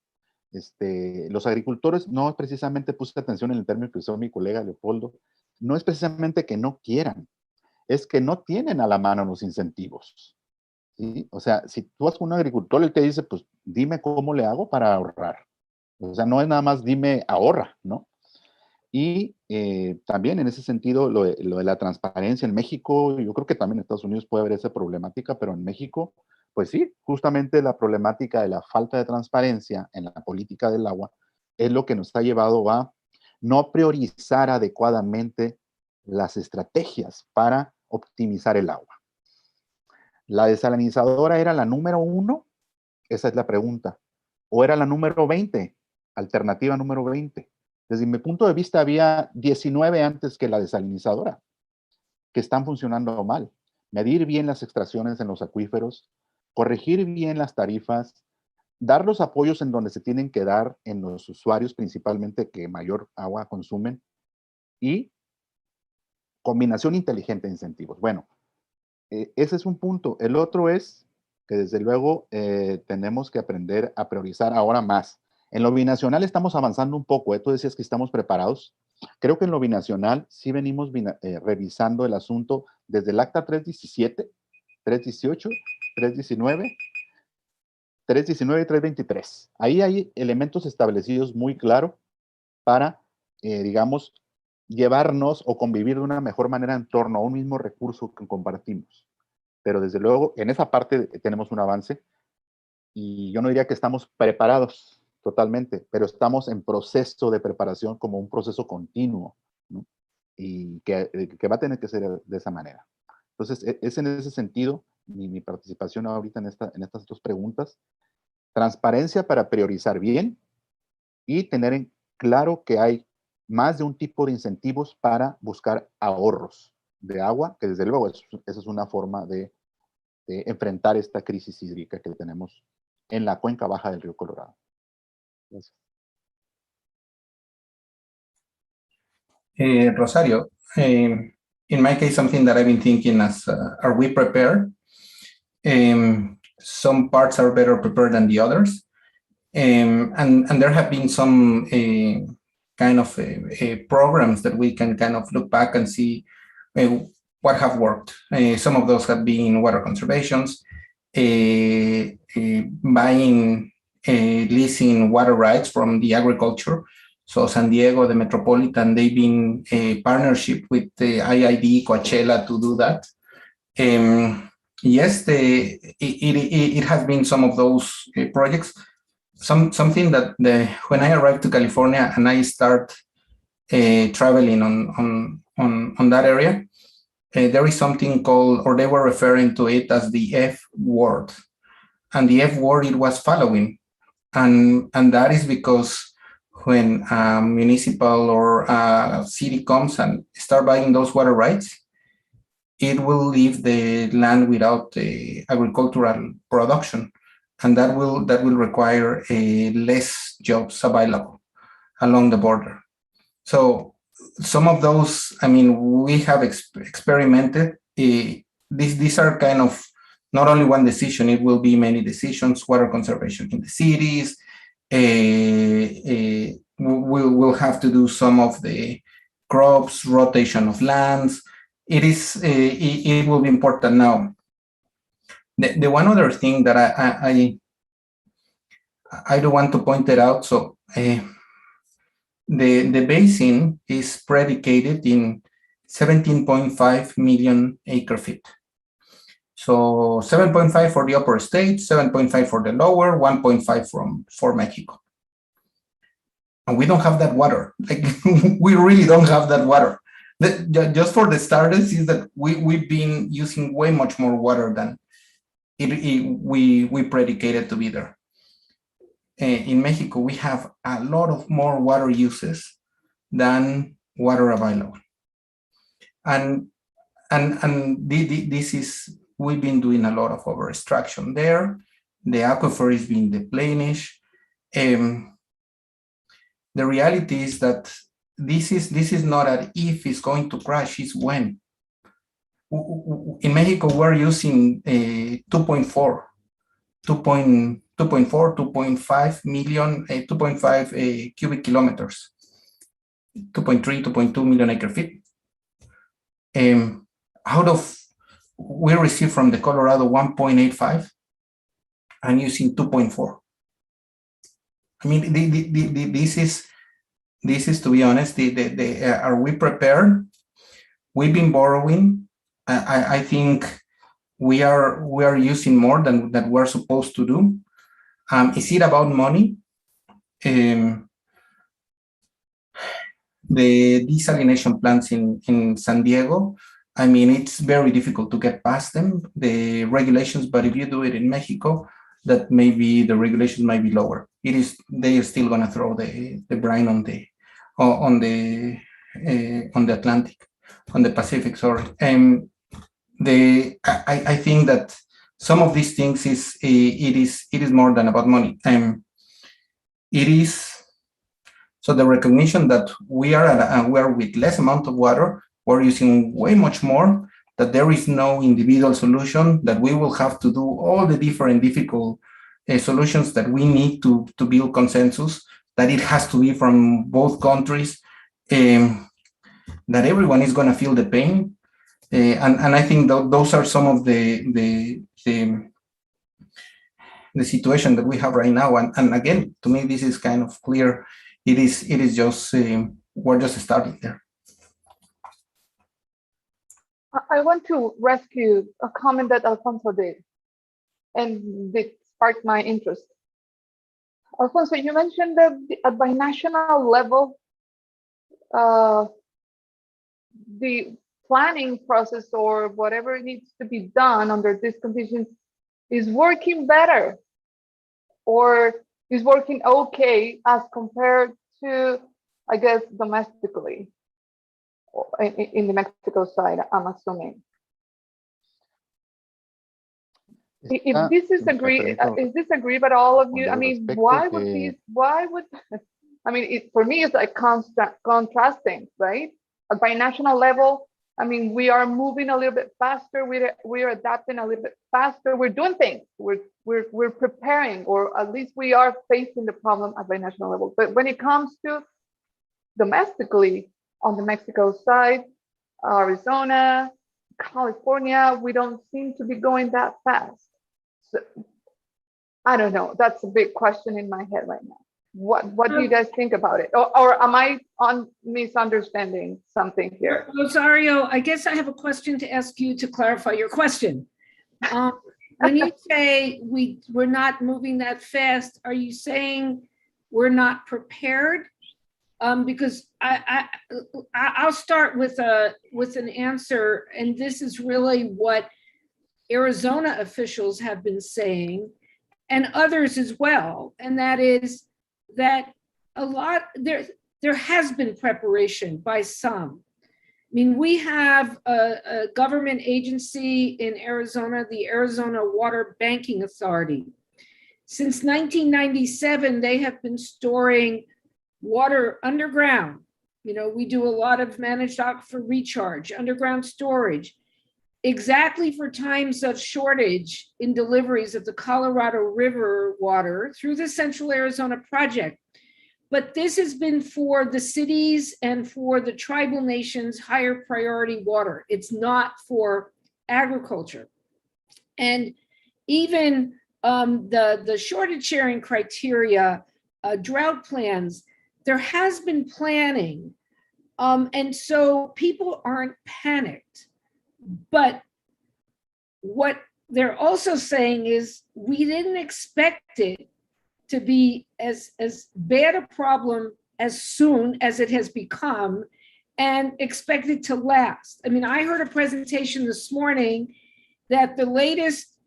Los agricultores, no precisamente puse atención en el término que usó mi colega Leopoldo, no es precisamente que no quieran, es que no tienen a la mano los incentivos. ¿Sí? O sea, si tú vas con un agricultor, él te dice, pues dime cómo le hago para ahorrar. O sea, no es nada más dime ahorra, ¿no? Y también en ese sentido, lo de la transparencia en México, yo creo que también en Estados Unidos puede haber esa problemática, pero en México, pues sí, justamente la problemática de la falta de transparencia en la política del agua es lo que nos ha llevado a no priorizar adecuadamente las estrategias para optimizar el agua. ¿La desalinizadora era la número 1? Esa es la pregunta. ¿O era la número 20? Alternativa número 20. Desde mi punto de vista, había 19 antes que la desalinizadora, que están funcionando mal. Medir bien las extracciones en los acuíferos, corregir bien las tarifas, dar los apoyos en donde se tienen que dar en los usuarios, principalmente que mayor agua consumen, y combinación inteligente de incentivos. Bueno, ese es un punto. El otro es que desde luego tenemos que aprender a priorizar ahora más. En lo binacional estamos avanzando un poco. Tú decías que estamos preparados. Creo que en lo binacional sí venimos revisando el asunto desde el acta 317, 318, 319, 319 y 323. Ahí hay elementos establecidos muy claros para, digamos, llevarnos o convivir de una mejor manera en torno a un mismo recurso que compartimos. Pero desde luego, en esa parte tenemos un avance y yo no diría que estamos preparados totalmente, pero estamos en proceso de preparación como un proceso continuo, ¿no? Y que va a tener que ser de esa manera. Entonces, es en ese sentido mi participación ahorita en estas dos preguntas. Transparencia para priorizar bien y tener en claro que hay más de un tipo de incentivos para buscar ahorros de agua, que desde luego esa es una forma de enfrentar esta crisis hídrica que tenemos en la cuenca baja del río Colorado. Gracias. Rosario, in my case, something that I've been thinking as, are we prepared? Some parts are better prepared than the others. And there have been some kind of programs that we can kind of look back and see what have worked. Some of those have been water conservations, buying, leasing water rights from the agriculture. So San Diego, the Metropolitan, they've been a partnership with the IID, Coachella to do that. Yes, it has been some of those projects. something that when I arrived to California and I start traveling on that area, there is something called, or they were referring to it as the F word. And the F word, it was following. And that is because when a municipal or a city comes and start buying those water rights, it will leave the land without agricultural production. And that will require less jobs available along the border. So some of those, I mean, we have experimented. These are kind of not only one decision, it will be many decisions. Water conservation in the cities. We'll have to do some of the crops, rotation of lands. It will be important now. The one other thing that I do want to point it out. So the basin is predicated in 17.5 million acre feet. So 7.5 for the upper state, 7.5 for the lower, 1.5 for Mexico. And we don't have that water. Like we really don't have that water. Just for the starters is that we've been using way much more water than we predicated to be there. In Mexico, we have a lot of more water uses than water available. And this is, we've been doing a lot of over extraction there. The aquifer is being depleted. The reality is that this is not an if it's going to crash, it's when. In Mexico, we're using 2.5 million, 2.5 cubic kilometers, 2.3, 2.2 million acre feet. Out of, we receive from the Colorado 1.85 and using 2.4. I mean, this is to be honest, are we prepared? We've been borrowing. I think we are using more than that we're supposed to do. Is it about money? The desalination plants in San Diego, I mean, it's very difficult to get past them, the regulations, but if you do it in Mexico, that maybe the regulations might be lower. They are still gonna throw the brine on the Atlantic, on the Pacific, sorry. I think that some of these things it is more than about money. It is, so the recognition that we are with less amount of water, we're using way much more, that there is no individual solution, that we will have to do all the different difficult solutions that we need to build consensus, that it has to be from both countries, that everyone is going to feel the pain. And I think those are some of the situation that we have right now. And again, to me, this is kind of clear. It is just, we're just starting there. I want to rescue a comment that Alfonso did, and it sparked my interest. Alfonso, you mentioned that at binational level, the planning process or whatever needs to be done under these conditions is working better or is working okay as compared to, I guess, domestically in the Mexico side, I'm assuming. If this is agreed by all of you, I mean, why would, I mean, for me, it's like contrasting, right? At binational level, I mean, we are moving a little bit faster. We're adapting a little bit faster. We're doing things. We're preparing, or at least we are facing the problem at binational level. But when it comes to domestically on the Mexico side, Arizona, California, we don't seem to be going that fast. So, I don't know. That's a big question in my head right now. What do you guys think about it? Or am I misunderstanding something here? Rosario, I guess I have a question to ask you to clarify your question. when you say we're not moving that fast, are you saying we're not prepared? Because I'll start with an answer, and this is really what Arizona officials have been saying, and others as well, and that is that there has been preparation by some. I mean, we have a government agency in Arizona, the Arizona Water Banking Authority. Since 1997, they have been storing water underground. You know, we do a lot of managed aquifer recharge, underground storage, exactly for times of shortage in deliveries of the Colorado River water through the Central Arizona Project. But this has been for the cities and for the tribal nations higher priority water. It's not for agriculture. And even the shortage sharing criteria, drought plans, there has been planning. And so people aren't panicked. But what they're also saying is we didn't expect it to be as bad a problem as soon as it has become and expect it to last. I mean, I heard a presentation this morning that the latest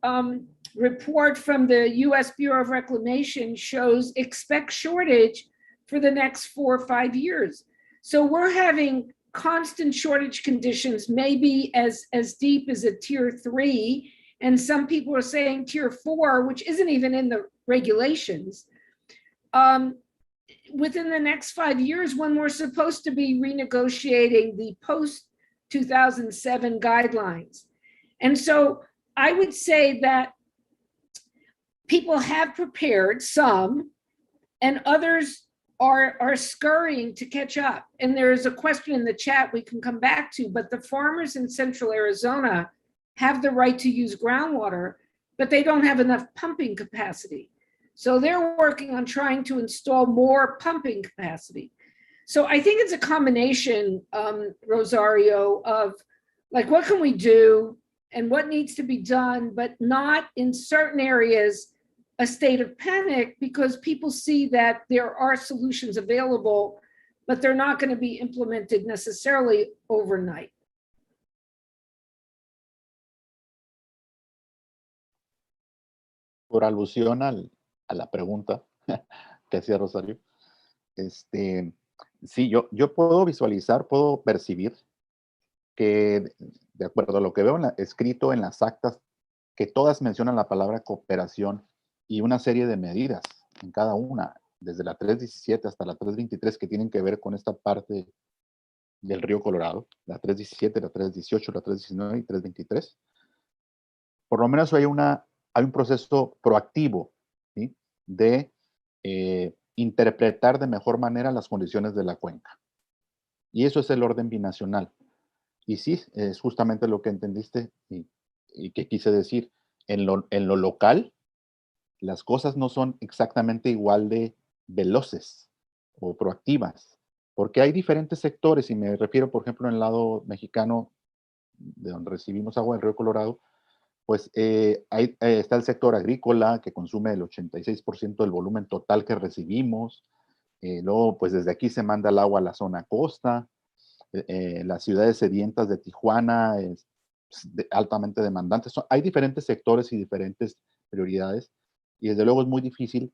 report from the US Bureau of Reclamation shows expect shortage for the next 4 or 5 years. So we're having constant shortage conditions, maybe as deep as a tier 3. And some people are saying tier 4, which isn't even in the regulations. Within the next 5 years, when we're supposed to be renegotiating the post-2007 guidelines. And so I would say that people have prepared, some, and others are scurrying to catch up. And there's a question in the chat we can come back to, but the farmers in Central Arizona have the right to use groundwater, but they don't have enough pumping capacity. So they're working on trying to install more pumping capacity. So I think it's a combination, Rosario, of like, what can we do and what needs to be done, but not in certain areas a state of panic, because people see that there are solutions available, but they're not going to be implemented necessarily overnight. Por alusión a la pregunta que hacía Rosario, sí, yo puedo visualizar, puedo percibir que, de acuerdo a lo que veo escrito en las actas, que todas mencionan la palabra cooperación y una serie de medidas en cada una, desde la 317 hasta la 323, que tienen que ver con esta parte del río Colorado, la 317, la 318, la 319 y 323. Por lo menos hay un proceso proactivo, ¿sí?, de interpretar de mejor manera las condiciones de la cuenca. Y eso es el orden binacional. Y sí, es justamente lo que entendiste y que quise decir. En lo local, las cosas no son exactamente igual de veloces o proactivas, porque hay diferentes sectores, y me refiero, por ejemplo, en el lado mexicano, de donde recibimos agua del río Colorado, pues está el sector agrícola, que consume el 86% del volumen total que recibimos. Luego, pues desde aquí se manda el agua a la zona costa. Las ciudades sedientas de Tijuana es altamente demandantes. Hay diferentes sectores y diferentes prioridades, y desde luego es muy difícil,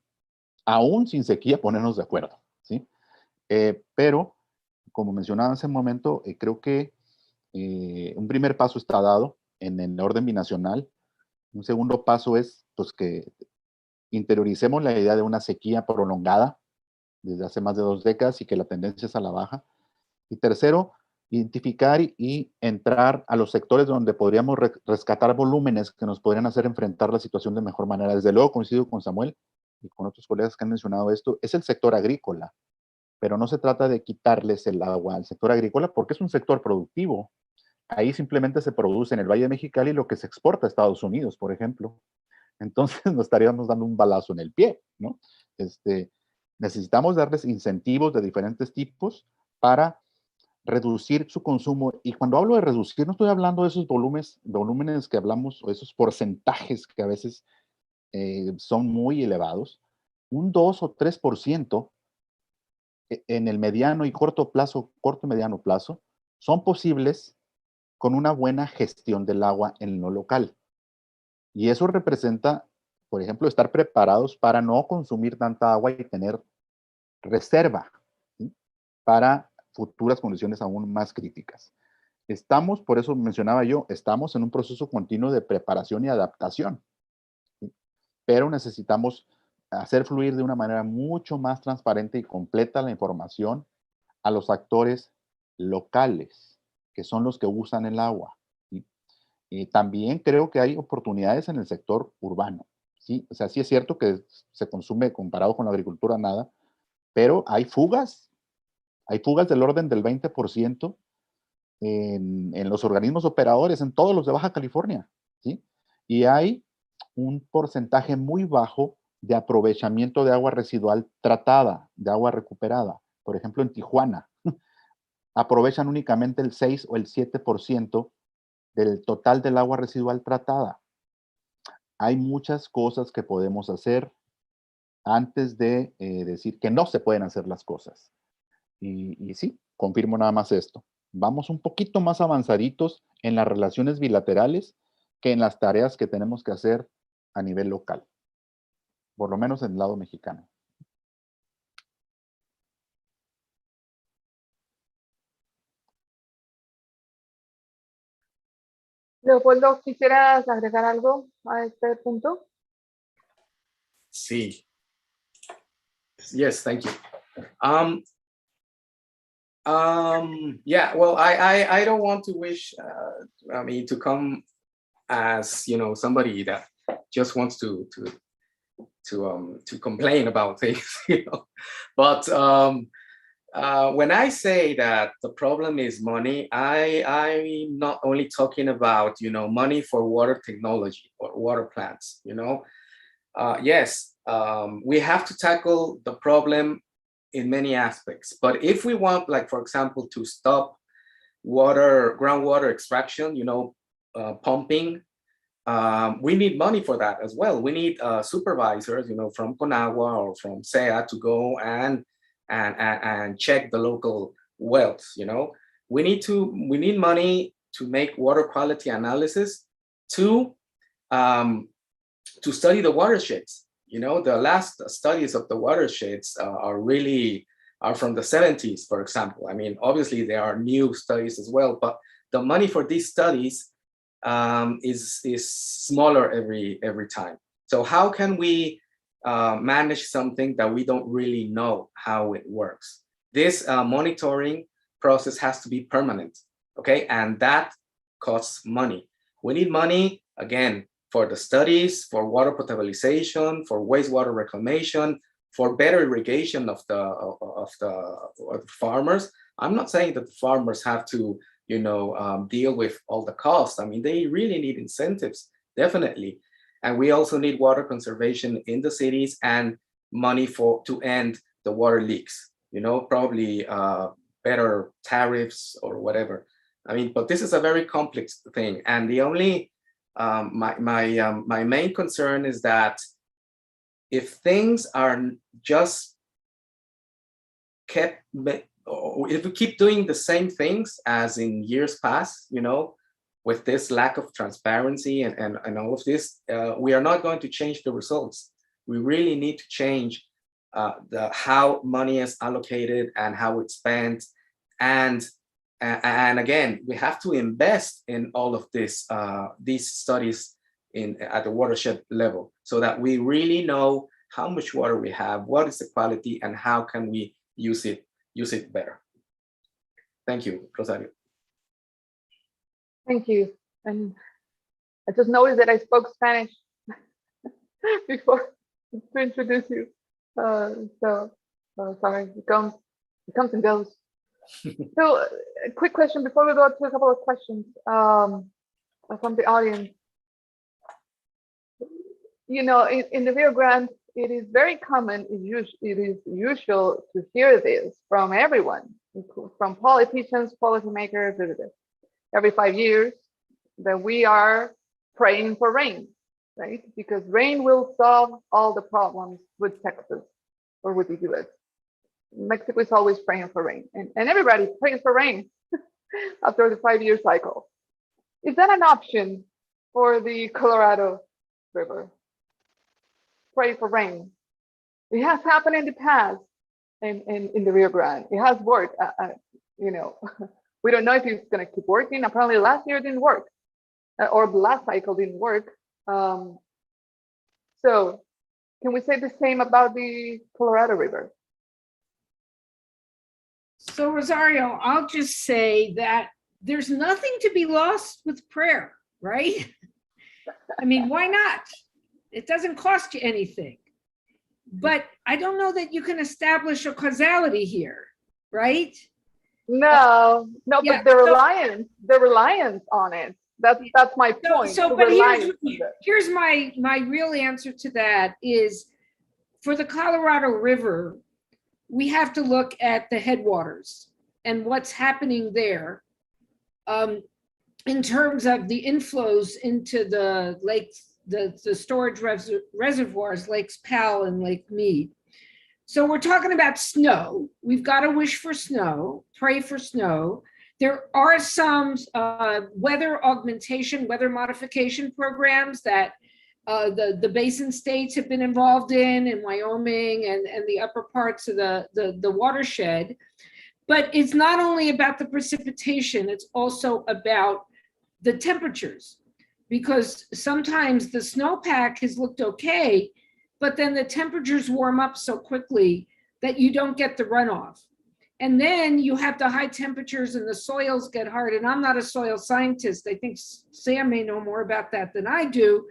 aún sin sequía, ponernos de acuerdo, ¿sí? Pero, como mencionaba hace un momento, creo que un primer paso está dado en el orden binacional. Un segundo paso es, pues, que interioricemos la idea de una sequía prolongada desde hace más de 2 décadas y que la tendencia es a la baja. Y tercero, identificar y entrar a los sectores donde podríamos rescatar volúmenes que nos podrían hacer enfrentar la situación de mejor manera. Desde luego, coincido con Samuel y con otros colegas que han mencionado esto, es el sector agrícola, pero no se trata de quitarles el agua al sector agrícola, porque es un sector productivo. Ahí simplemente se produce en el Valle de Mexicali lo que se exporta a Estados Unidos, por ejemplo. Entonces nos estaríamos dando un balazo en el pie, ¿no? Necesitamos darles incentivos de diferentes tipos para reducir su consumo. Y cuando hablo de reducir, no estoy hablando de esos volúmenes que hablamos, o esos porcentajes que a veces son muy elevados. Un 2 o 3% en el mediano y corto y mediano plazo, son posibles con una buena gestión del agua en lo local. Y eso representa, por ejemplo, estar preparados para no consumir tanta agua y tener reserva, ¿sí?, para futuras condiciones aún más críticas. Estamos, por eso mencionaba yo, estamos en un proceso continuo de preparación y adaptación, ¿sí?, pero necesitamos hacer fluir de una manera mucho más transparente y completa la información a los actores locales, que son los que usan el agua, ¿sí? Y también creo que hay oportunidades en el sector urbano, ¿sí? O sea, sí es cierto que se consume comparado con la agricultura nada, pero hay fugas del orden del 20% en los organismos operadores, en todos los de Baja California, ¿sí? Y hay un porcentaje muy bajo de aprovechamiento de agua residual tratada, de agua recuperada. Por ejemplo, en Tijuana, aprovechan únicamente el 6 o el 7% del total del agua residual tratada. Hay muchas cosas que podemos hacer antes de decir que no se pueden hacer las cosas. Y sí, confirmo nada más esto. Vamos un poquito más avanzaditos en las relaciones bilaterales que en las tareas que tenemos que hacer a nivel local, por lo menos en el lado mexicano. Leopoldo, ¿quisieras agregar algo a este punto? Sí. Yes, thank you. Yeah, well, I don't want to wish, to come as, somebody that just wants to complain about things, But when I say that the problem is money, I'm not only talking about, money for water technology or water plants, Yes, we have to tackle the problem in many aspects. But if we want, like, for example, to stop groundwater extraction, pumping, we need money for that as well. We need supervisors, from Conagua or from SEA to go and check the local wells. We need money to make water quality analysis to study the watersheds. The last studies of the watersheds are from the 70s, for example. I mean, obviously there are new studies as well, but the money for these studies is smaller every time. So how can we manage something that we don't really know how it works? This monitoring process has to be permanent, okay? And that costs money. We need money, again, for the studies, for water potabilization, for wastewater reclamation, for better irrigation of the farmers. I'm not saying that the farmers have to, deal with all the costs. I mean, they really need incentives, definitely. And we also need water conservation in the cities and money to end the water leaks, probably better tariffs or whatever. I mean, but this is a very complex thing. And the only, my main concern is that if things are just kept, or if we keep doing the same things as in years past, with this lack of transparency and all of this, we are not going to change the results. We really need to change how money is allocated and how it's spent. And again, we have to invest in all of this, these studies at the watershed level, so that we really know how much water we have, what is the quality, and how can we use it better. Thank you, Rosario. Thank you. And I just noticed that I spoke Spanish before to introduce you. So sorry, it comes and goes. So a quick question before we go to a couple of questions from the audience. In the Rio Grande, it is very common, it is usual to hear this from everyone. from politicians, policymakers, every 5 years, that we are praying for rain, right? Because rain will solve all the problems with Texas or with the US. Mexico is always praying for rain, and everybody prays for rain after the 5-year cycle. Is that an option for the Colorado River? Pray for rain. It has happened in the past in the Rio Grande. It has worked. You know, we don't know if it's going to keep working. Apparently last year it didn't work, or the last cycle didn't work. So can we say the same about the Colorado River? So Rosario, I'll just say that there's nothing to be lost with prayer, right? I mean, why not? It doesn't cost you anything. But I don't know that you can establish a causality here, right? No, Yeah, but the reliance on it. That's my point. But here's my real answer to that is, for the Colorado River, we have to look at the headwaters and what's happening there in terms of the inflows into the lakes, the storage reservoirs, Lakes Powell and Lake Mead. So we're talking about snow. We've got to wish for snow, pray for snow. There are some weather augmentation, weather modification programs that the basin states have been involved in Wyoming and the upper parts of the watershed. But it's not only about the precipitation, it's also about the temperatures, because sometimes the snowpack has looked okay, but then the temperatures warm up so quickly that you don't get the runoff. And then you have the high temperatures and the soils get hard. And I'm not a soil scientist. I think Sam may know more about that than I do,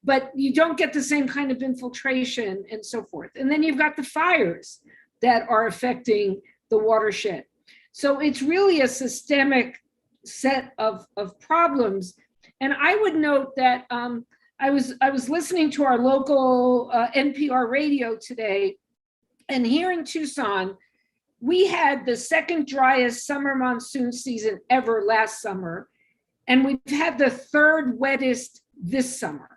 but you don't get the same kind of infiltration and so forth. And then you've got the fires that are affecting the watershed. So it's really a systemic set of problems. And I would note that I was listening to our local NPR radio today, and here in Tucson, we had the second driest summer monsoon season ever last summer, and we've had the third wettest this summer.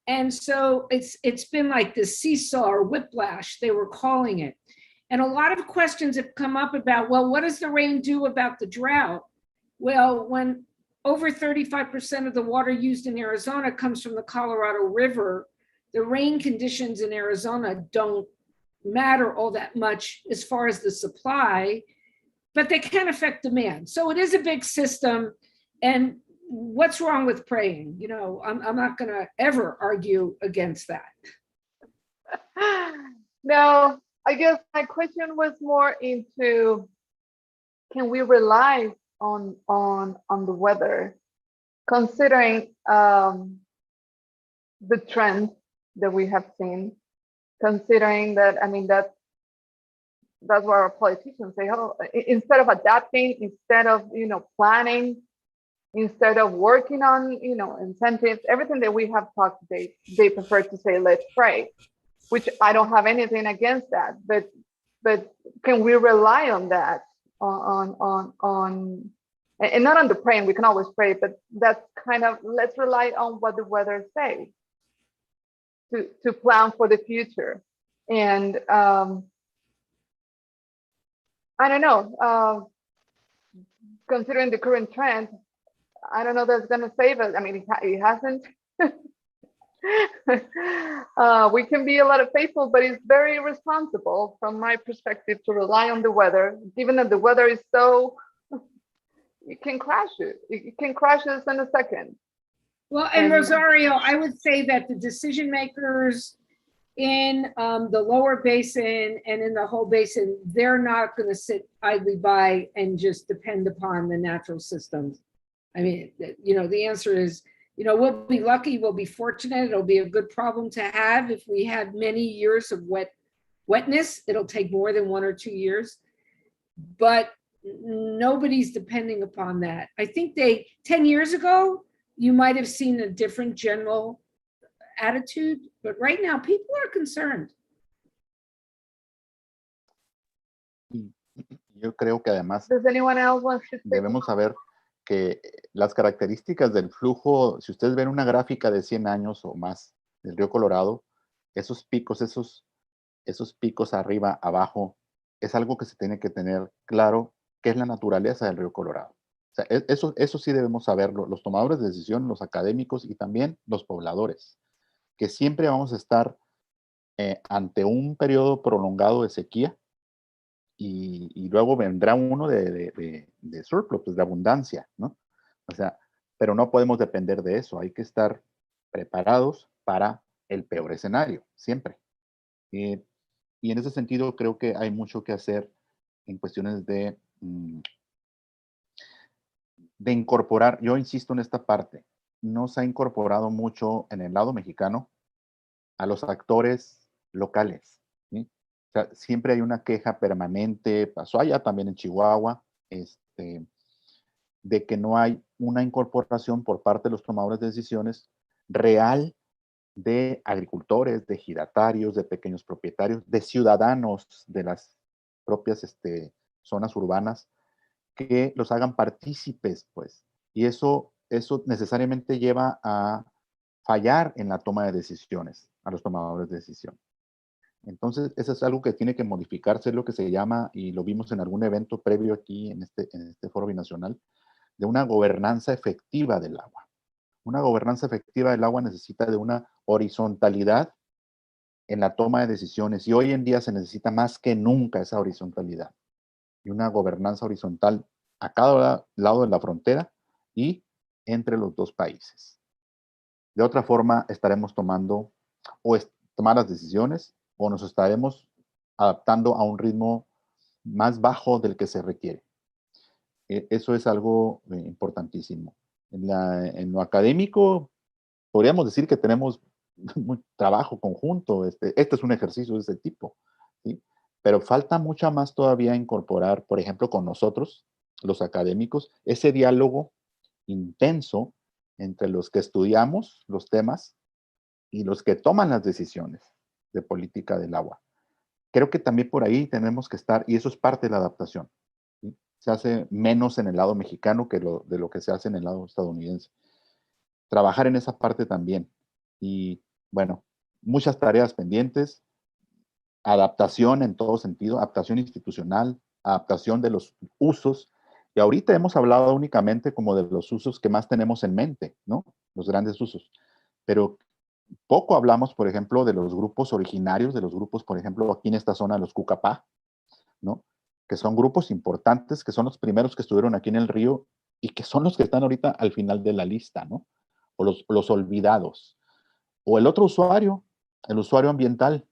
And so it's been like the seesaw or whiplash, they were calling it. And a lot of questions have come up about, well, what does the rain do about the drought? Well, when over 35% of the water used in Arizona comes from the Colorado River, the rain conditions in Arizona don't matter all that much as far as the supply, but they can affect demand. So it is a big system. And what's wrong with praying? You know, I'm not going to ever argue against that. No, I guess my question was more into, can we rely on the weather, considering the trend that we have seen, considering that, I mean, that's what our politicians say, oh, instead of adapting, instead of, you know, planning, instead of working on, you know, incentives, everything that we have talked, they prefer to say, let's pray, which I don't have anything against that, but can we rely on that, and not on the praying, we can always pray, but that's kind of, let's rely on what the weather says to plan for the future. And I don't know, considering the current trend, I don't know that's going to save us. I mean, it hasn't. We can be a lot of faithful, but it's very irresponsible from my perspective to rely on the weather, given that the weather is so, it can crash it. It can crash us in a second. Well, and Rosario, I would say that the decision makers in the lower basin and in the whole basin, they're not going to sit idly by and just depend upon the natural systems. I mean, you know, the answer is, you know, we'll be lucky, we'll be fortunate. It'll be a good problem to have if we have many years of wetness. It'll take more than 1 or 2 years, but nobody's depending upon that. I think 10 years ago, you might have seen a different general attitude, but right now people are concerned. Yo creo que además Does anyone else want to say? debemos saber que las características del flujo, si ustedes ven una gráfica de 100 años o más del río Colorado, esos picos, esos picos arriba, abajo, es algo que se tiene que tener claro, que es la naturaleza del río Colorado. O sea, eso sí debemos saberlo, los tomadores de decisión, los académicos y también los pobladores, que siempre vamos a estar ante un periodo prolongado de sequía y luego vendrá uno de surplus, pues de abundancia, ¿no? O sea, pero no podemos depender de eso, hay que estar preparados para el peor escenario, siempre. Y en ese sentido creo que hay mucho que hacer en cuestiones de incorporar, yo insisto en esta parte, no se ha incorporado mucho en el lado mexicano a los actores locales, ¿sí? O sea, siempre hay una queja permanente, pasó allá también en Chihuahua, de que no hay una incorporación por parte de los tomadores de decisiones real de agricultores, de ejidatarios, de pequeños propietarios, de ciudadanos de las propias zonas urbanas, que los hagan partícipes, pues. Y eso necesariamente lleva a fallar en la toma de decisiones, a los tomadores de decisión. Entonces, eso es algo que tiene que modificarse, es lo que se llama, y lo vimos en algún evento previo aquí en este foro binacional, de una gobernanza efectiva del agua. Una gobernanza efectiva del agua necesita de una horizontalidad en la toma de decisiones, y hoy en día se necesita más que nunca esa horizontalidad y una gobernanza horizontal a cada lado de la frontera y entre los dos países. De otra forma, estaremos tomando tomar las decisiones o nos estaremos adaptando a un ritmo más bajo del que se requiere. Eso es algo importantísimo. En lo académico, podríamos decir que tenemos un trabajo conjunto. Este es un ejercicio de ese tipo, ¿sí? Pero falta mucha más todavía incorporar, por ejemplo, con nosotros, los académicos, ese diálogo intenso entre los que estudiamos los temas y los que toman las decisiones de política del agua. Creo que también por ahí tenemos que estar, y eso es parte de la adaptación, ¿sí? Se hace menos en el lado mexicano que de lo que se hace en el lado estadounidense. Trabajar en esa parte también. Y bueno, muchas tareas pendientes, adaptación en todo sentido, adaptación institucional, adaptación de los usos. Y ahorita hemos hablado únicamente como de los usos que más tenemos en mente, ¿no? Los grandes usos. Pero poco hablamos, por ejemplo, de los grupos originarios, de los grupos, por ejemplo, aquí en esta zona, los Cucapá, ¿no? Que son grupos importantes, que son los primeros que estuvieron aquí en el río y que son los que están ahorita al final de la lista, ¿no? O los olvidados. O el otro usuario, el usuario ambiental,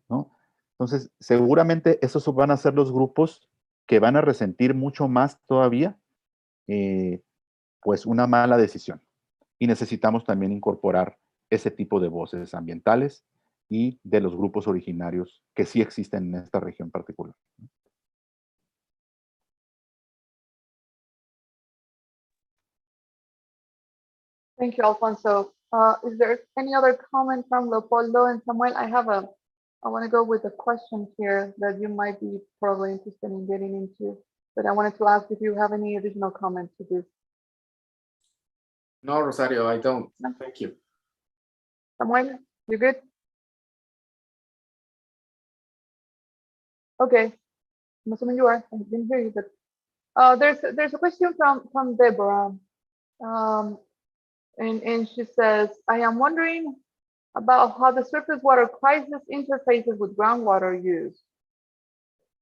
¿no? Entonces, seguramente esos van a ser los grupos que van a resentir mucho más todavía, pues, una mala decisión. Y necesitamos también incorporar ese tipo de voces ambientales y de los grupos originarios que sí existen en esta región particular. Thank you, Alfonso. Is there any other comment from Leopoldo and Samuel? I want to go with a question here that you might be probably interested in getting into, but I wanted to ask if you have any additional comments to this. No, Rosario, I don't. No. Thank you. Samuel, you good? Okay, I'm assuming you are. I didn't hear you, but there's a question from Deborah, and she says, I am wondering about how the surface water crisis interfaces with groundwater use,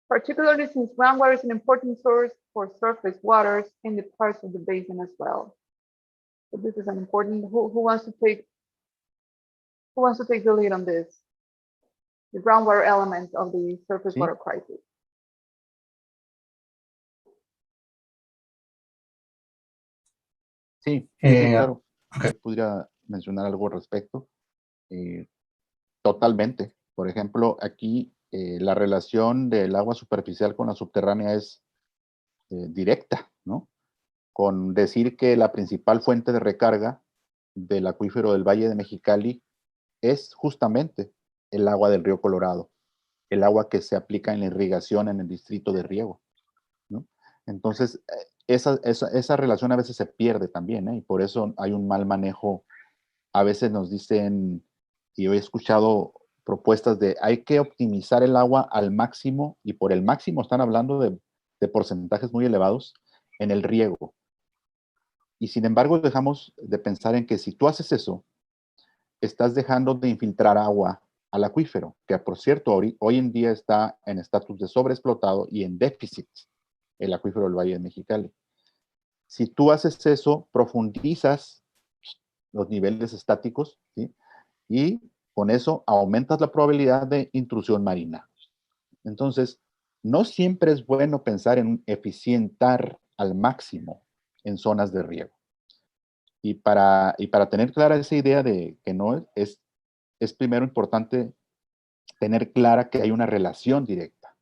particularly since groundwater is an important source for surface waters in the parts of the basin as well. So this is an important. Who wants to take the lead on this? The groundwater element of the surface Sí. water crisis. Sí, Eh, claro. ok. Yo podría mencionar algo al respecto. Totalmente. Por ejemplo, aquí la relación del agua superficial con la subterránea es directa, ¿no? Con decir que la principal fuente de recarga del acuífero del Valle de Mexicali es justamente el agua del río Colorado, el agua que se aplica en la irrigación en el distrito de riego. Entonces, esa relación a veces se pierde también, ¿eh? Y por eso hay un mal manejo. A veces nos dicen, y yo he escuchado propuestas de hay que optimizar el agua al máximo, y por el máximo están hablando de porcentajes muy elevados en el riego. Y sin embargo, dejamos de pensar en que si tú haces eso, estás dejando de infiltrar agua al acuífero, que por cierto, hoy en día está en estatus de sobreexplotado y en déficit el acuífero del Valle de Mexicali. Si tú haces eso, profundizas los niveles estáticos, ¿sí? Y con eso aumentas la probabilidad de intrusión marina. Entonces, no siempre es bueno pensar en eficientar al máximo en zonas de riego. Y para tener clara esa idea de que no es primero importante tener clara que hay una relación directa.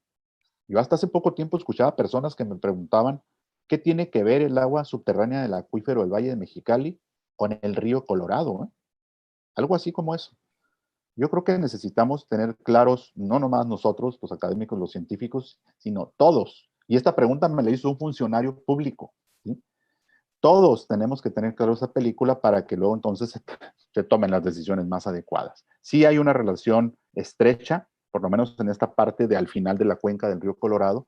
Yo hasta hace poco tiempo escuchaba personas que me preguntaban qué tiene que ver el agua subterránea del acuífero del Valle de Mexicali con el río Colorado, ¿eh? Algo así como eso. Yo creo que necesitamos tener claros, no nomás nosotros, los académicos, los científicos, sino todos. Y esta pregunta me la hizo un funcionario público, ¿sí? Todos tenemos que tener claro esa película para que luego entonces se tomen las decisiones más adecuadas. Sí hay una relación estrecha, por lo menos en esta parte de al final de la cuenca del río Colorado,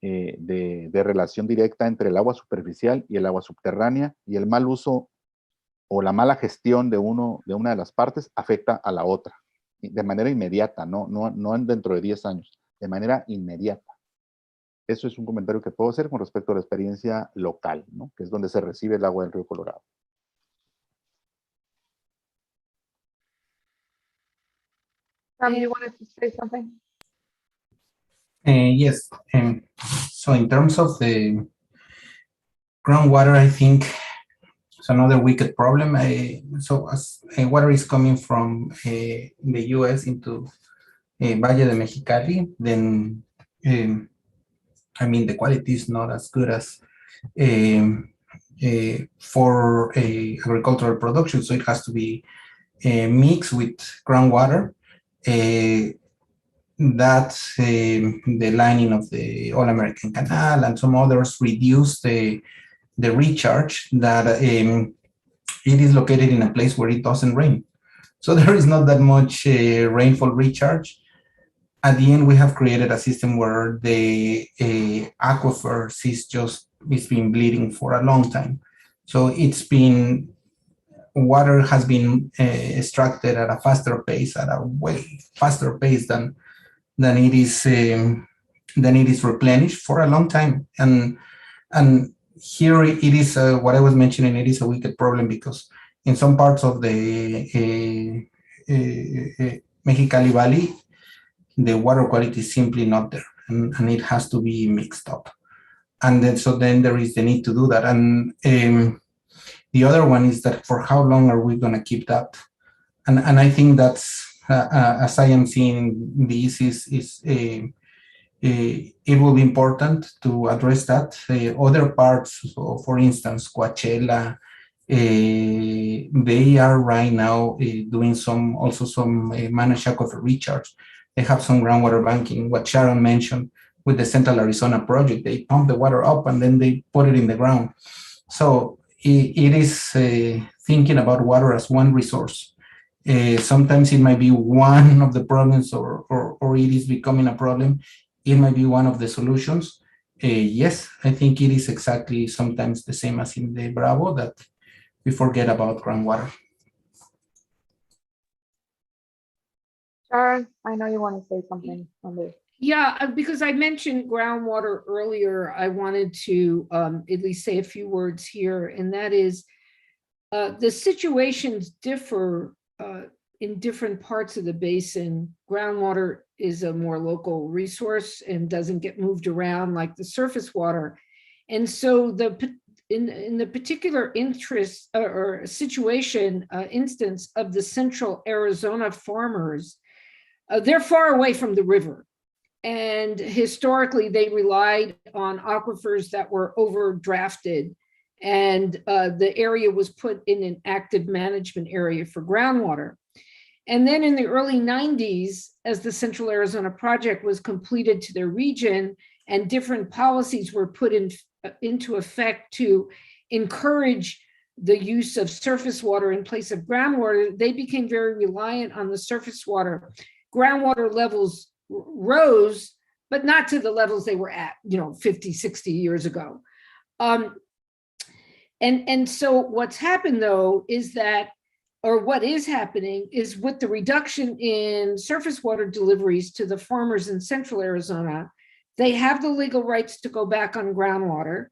de relación directa entre el agua superficial y el agua subterránea, y el mal uso o la mala gestión de una de las partes afecta a la otra, de manera inmediata, no dentro de 10 años, de manera inmediata. Eso es un comentario que puedo hacer con respecto a la experiencia local, ¿no? Que es donde se recibe el agua del río Colorado. Sam, you wanted to say something? Yes. So in terms of the groundwater, I think it's another wicked problem. So as water is coming from the US into Valle de Mexicali, then I mean, the quality is not as good as for agricultural production. So it has to be mixed with groundwater. That's the lining of the All-American Canal and some others reduce the recharge that it is located in a place where it doesn't rain. So there is not that much rainfall recharge. At the end, we have created a system where the aquifers it's been bleeding for a long time. So water has been extracted at a faster pace, at a way faster pace than it is replenished for a long time. And here it is what I was mentioning. It is a wicked problem because in some parts of the Mexicali Valley, the water quality is simply not there, and it has to be mixed up. And then there is the need to do that. And the other one is that for how long are we going to keep that? And I think that's as I am seeing this it will be important to address that. Other parts, so for instance, Coachella, they are right now doing some managed aquifer recharge. They have some groundwater banking. What Sharon mentioned with the Central Arizona project, they pump the water up and then they put it in the ground. So it is thinking about water as one resource. Sometimes it might be one of the problems, or it is becoming a problem. It might be one of the solutions. Yes, I think it is exactly sometimes the same as in the Bravo, that we forget about groundwater. Sharon, I know you want to say something on this. Yeah, because I mentioned groundwater earlier, I wanted to at least say a few words here, and that is the situations differ in different parts of the basin. Groundwater is a more local resource and doesn't get moved around like the surface water. And so in the particular interest or situation instance of the Central Arizona farmers, they're far away from the river. And historically, they relied on aquifers that were overdrafted, and the area was put in an active management area for groundwater. And then in the early 90s, as the Central Arizona project was completed to their region, and different policies were put into effect to encourage the use of surface water in place of groundwater, they became very reliant on the surface water. Groundwater levels rose, but not to the levels they were at, 50, 60 years ago. And so what's happened though is that, or what is happening is with the reduction in surface water deliveries to the farmers in central Arizona, they have the legal rights to go back on groundwater.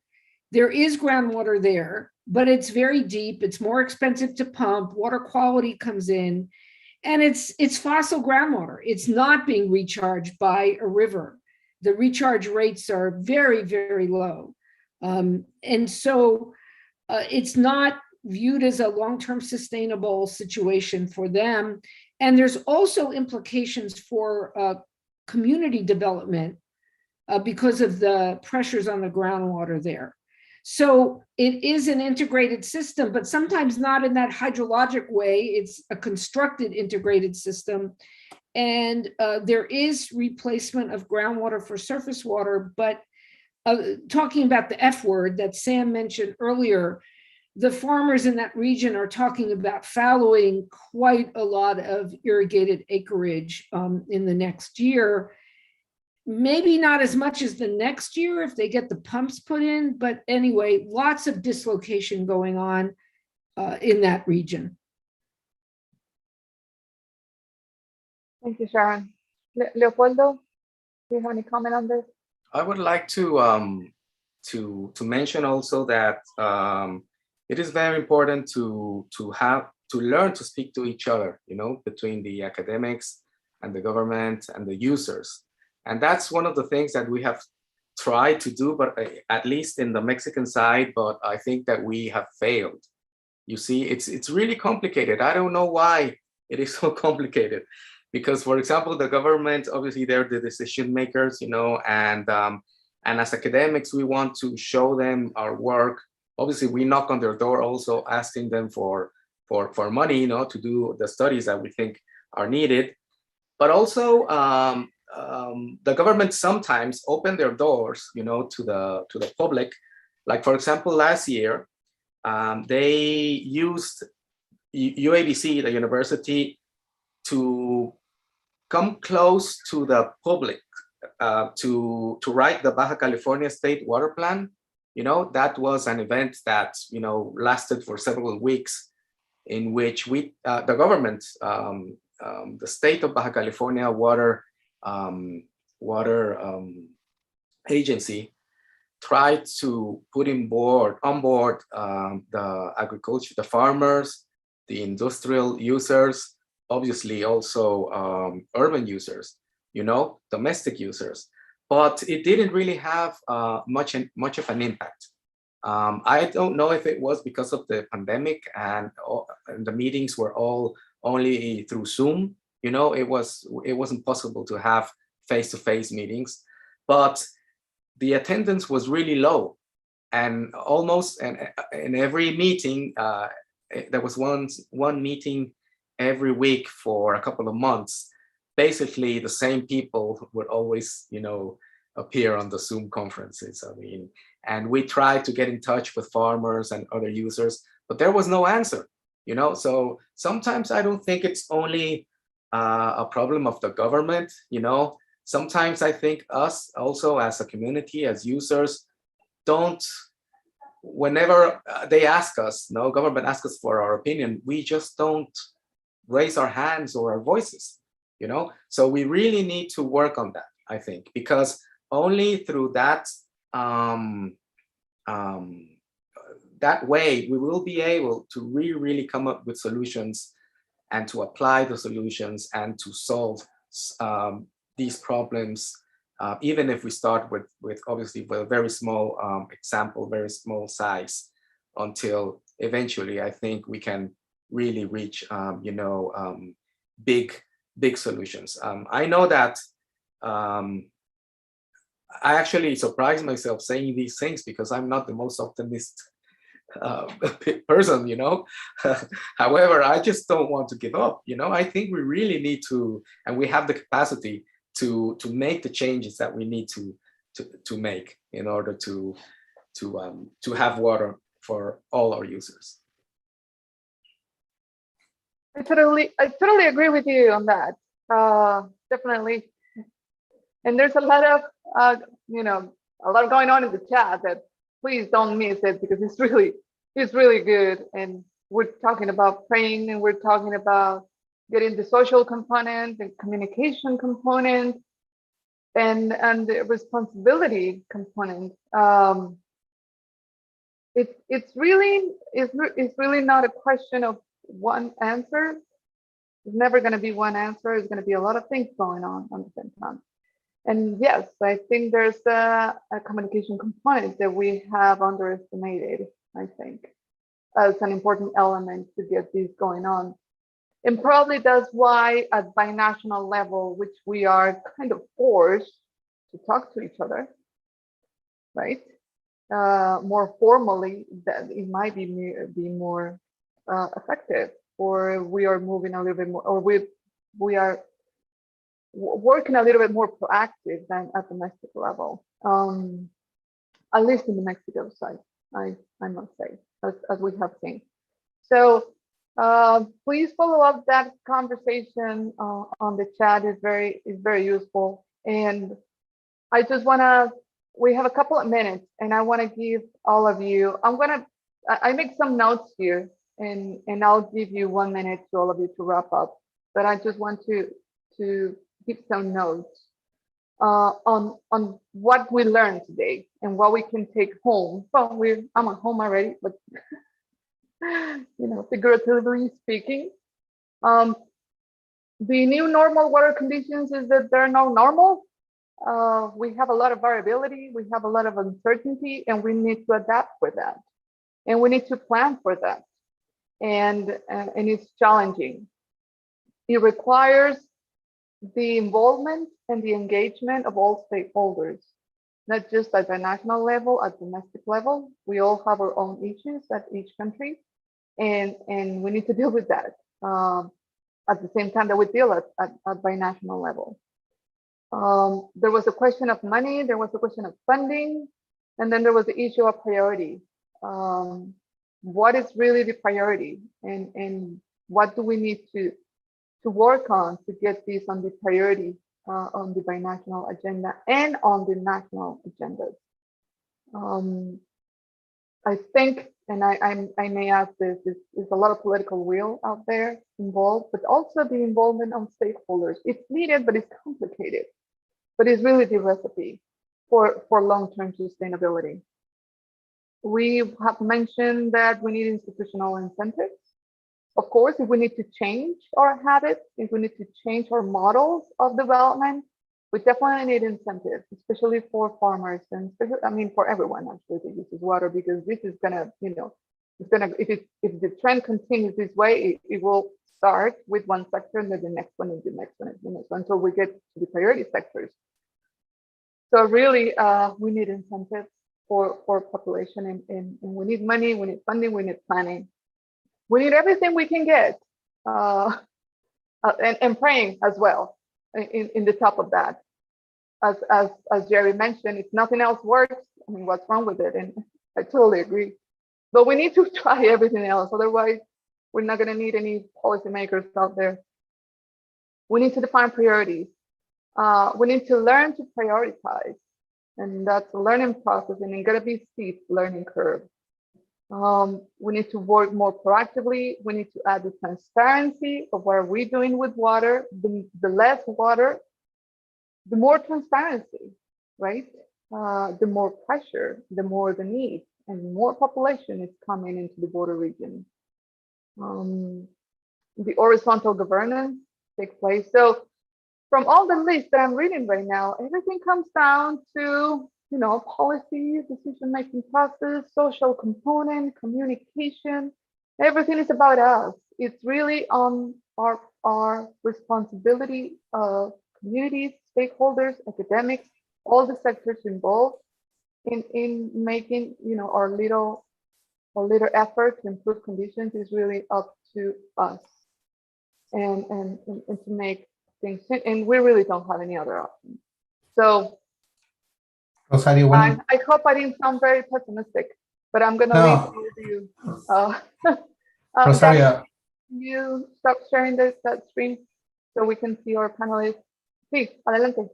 There is groundwater there, but it's very deep. It's more expensive to pump. Water quality comes in, and it's fossil groundwater. It's not being recharged by a river. The recharge rates are very, very low. And so it's not viewed as a long-term sustainable situation for them. And there's also implications for community development because of the pressures on the groundwater there. So it is an integrated system, but sometimes not in that hydrologic way. It's a constructed integrated system. And there is replacement of groundwater for surface water, but talking about the F word that Sam mentioned earlier, the farmers in that region are talking about fallowing quite a lot of irrigated acreage in the next year. Maybe not as much as the next year if they get the pumps put in, but anyway, lots of dislocation going on in that region. Thank you, Sharon. Leopoldo, do you have any comment on this? I would like to mention also that it is very important to learn to speak to each other, between the academics and the government and the users. And that's one of the things that we have tried to do, but at least in the Mexican side, but I think that we have failed. You see, it's really complicated. I don't know why it is so complicated. Because, for example, the government, obviously they're the decision makers, and as academics, we want to show them our work. Obviously, we knock on their door also asking them for money, to do the studies that we think are needed. But also, the government sometimes open their doors, to the public. Like, for example, last year, they used UABC, the university, to come close to the public, to write the Baja California State Water Plan. That was an event that, lasted for several weeks, in which the government, the state of Baja California Water Agency, tried to put on board the agriculture, the farmers, the industrial users, obviously also urban users, domestic users, but it didn't really have much of an impact. I don't know if it was because of the pandemic and the meetings were all only through Zoom. It wasn't possible to have face-to-face meetings, but the attendance was really low, and almost in every meeting, there was one meeting every week for a couple of months. Basically, the same people would always, appear on the Zoom conferences. And we tried to get in touch with farmers and other users, but there was no answer. So sometimes I don't think it's only a problem of the government. Sometimes I think us also as a community, as users, whenever they ask us, government asks us for our opinion, we just don't raise our hands or our voices, So we really need to work on that, I think, because only through that that way we will be able to really come up with solutions and to apply the solutions and to solve these problems, even if we start with obviously with a very small example, very small size, until eventually I think we can really reach big solutions. I know that I actually surprised myself saying these things because I'm not the most optimist person, However, I just don't want to give up. I think we really need to, and we have the capacity to make the changes that we need to make in order to have water for all our users. I totally agree with you on that. Definitely. And there's a lot of, a lot going on in the chat that please don't miss it, because it's really good. And we're talking about praying, and we're talking about getting the social component, the communication component, and the responsibility component. It's really not a question of one answer. It's never going to be one answer. It's going to be a lot of things going on the same time. And yes, I think there's a communication component that we have underestimated, I think, as an important element to get this going on. And probably that's why at binational level, which we are kind of forced to talk to each other, right? More formally, that it might be more effective, or we are moving a little bit more, or we are working a little bit more proactive than at domestic level, at least in the Mexico side, I must say, as we have seen. So please follow up that conversation on the chat. Is very useful. And I just we have a couple of minutes, and I want to give all of you, I make some notes here, and I'll give you 1 minute to all of you to wrap up. But I just want to give some notes on what we learned today and what we can take home. Well, I'm at home already, but figuratively speaking, the new normal water conditions is that they're not normal. We have a lot of variability, we have a lot of uncertainty, and we need to adapt for that, and we need to plan for that. And it's challenging. It requires the involvement and the engagement of all stakeholders, not just at the national level, at domestic level. We all have our own issues at each country, and we need to deal with that at the same time that we deal at binational level. There was a question of money, there was a question of funding, and then there was the issue of priority. What is really the priority, and what do we need to work on to get this on the priority on the binational agenda and on the national agendas? I think, and I may ask this, is a lot of political will out there involved, but also the involvement of stakeholders. It's needed, but it's complicated. But it's really the recipe for long-term sustainability. We have mentioned that we need institutional incentives. Of course, if we need to change our habits, if we need to change our models of development, we definitely need incentives, especially for farmers, and especially, for everyone actually that uses water, because this is gonna, if the trend continues this way, it will start with one sector, and then the next one, and the next one, and the next one, until we get to the priority sectors. So really, we need incentives for population, and we need money, we need funding, we need planning. We need everything we can get, and praying as well in the top of that. As Jerry mentioned, if nothing else works, what's wrong with it? And I totally agree. But we need to try everything else. Otherwise, we're not going to need any policymakers out there. We need to define priorities. We need to learn to prioritize. And that's a learning process, and it's going to be steep learning curve. We need to work more proactively. We need to add the transparency of what are we doing with water. The less water, the more transparency, right? The more pressure, the more the need, and more population is coming into the border region. The horizontal governance takes place. So from all the lists that I'm reading right now, everything comes down to policy, decision-making process, social component, communication. Everything is about us. It's really on our responsibility of communities, stakeholders, academics, all the sectors involved in making our little effort to improve conditions is really up to us, and to make things, and we really don't have any other option. So Rosario, I hope I didn't sound very pessimistic, but I'm going to leave no, all of you. Gabby, Rosario, can you stop sharing that screen so we can see our panelists? Sí, adelante.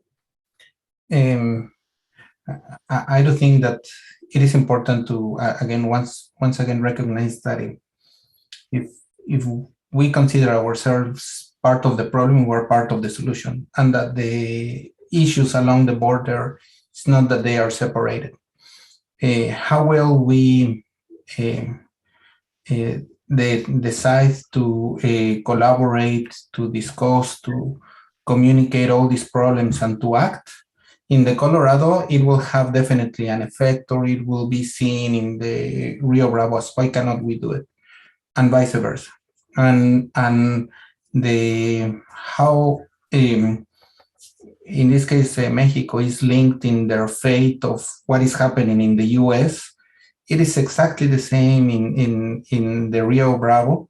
I do think that it is important to again once again recognize that if we consider ourselves part of the problem, we're part of the solution, and that the issues along the border, it's not that they are separated. How well we they decide to collaborate, to discuss, to communicate all these problems and to act. In the Colorado, it will have definitely an effect, or it will be seen in the Rio Bravo. Why cannot we do it? And vice versa. And the how in this case Mexico is linked in their fate of what is happening in the U.S. It is exactly the same in the Rio Bravo,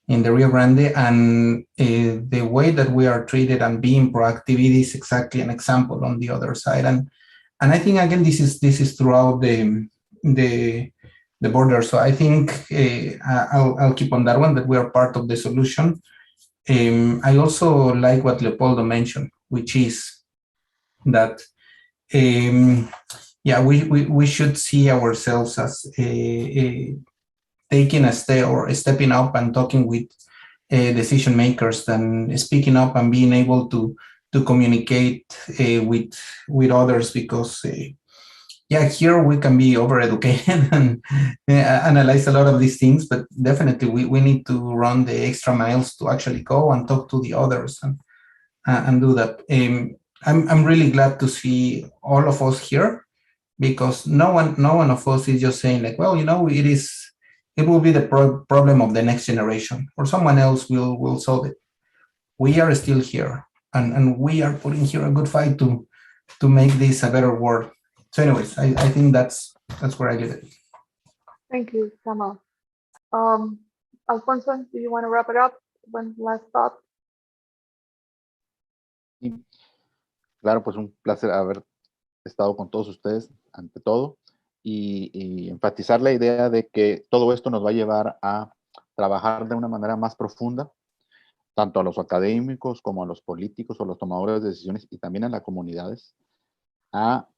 in the Rio Grande, and the way that we are treated and being proactive, it is exactly an example on the other side. And I think again this is throughout the border. So I think I'll keep on that one, that we are part of the solution. I also like what Leopoldo mentioned, which is that yeah, we should see ourselves as taking a step or stepping up and talking with decision makers, and speaking up and being able to communicate with others, because yeah, here we can be overeducated and analyze a lot of these things, but definitely we need to run the extra miles to actually go and talk to the others and do that. I'm really glad to see all of us here, because no one of us is just saying like, well, you know, it will be the problem of the next generation, or someone else will solve it. We are still here, and we are putting here a good fight to make this a better world. So anyways, I think that's where I leave it. Thank you, Sama. Alfonso, do you want to wrap it up? One last thought. Y, claro, pues un placer haber estado con todos ustedes ante todo, y enfatizar la idea de que todo esto nos va a llevar a trabajar de una manera más profunda, tanto a los académicos como a los políticos o los tomadores de decisiones, y también a las comunidades, a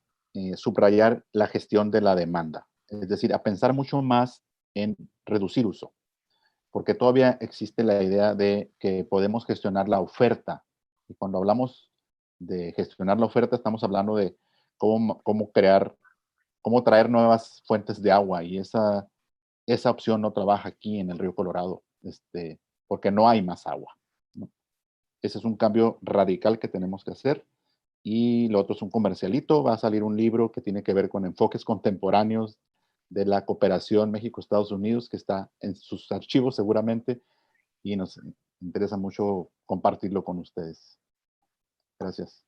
subrayar la gestión de la demanda, es decir, a pensar mucho más en reducir uso, porque todavía existe la idea de que podemos gestionar la oferta, y cuando hablamos de gestionar la oferta estamos hablando de cómo traer nuevas fuentes de agua, y esa opción no trabaja aquí en el río Colorado, porque no hay más agua, ¿no? Ese es un cambio radical que tenemos que hacer. Y lo otro es un comercialito, va a salir un libro que tiene que ver con enfoques contemporáneos de la cooperación México-Estados Unidos, que está en sus archivos seguramente, y nos interesa mucho compartirlo con ustedes. Gracias.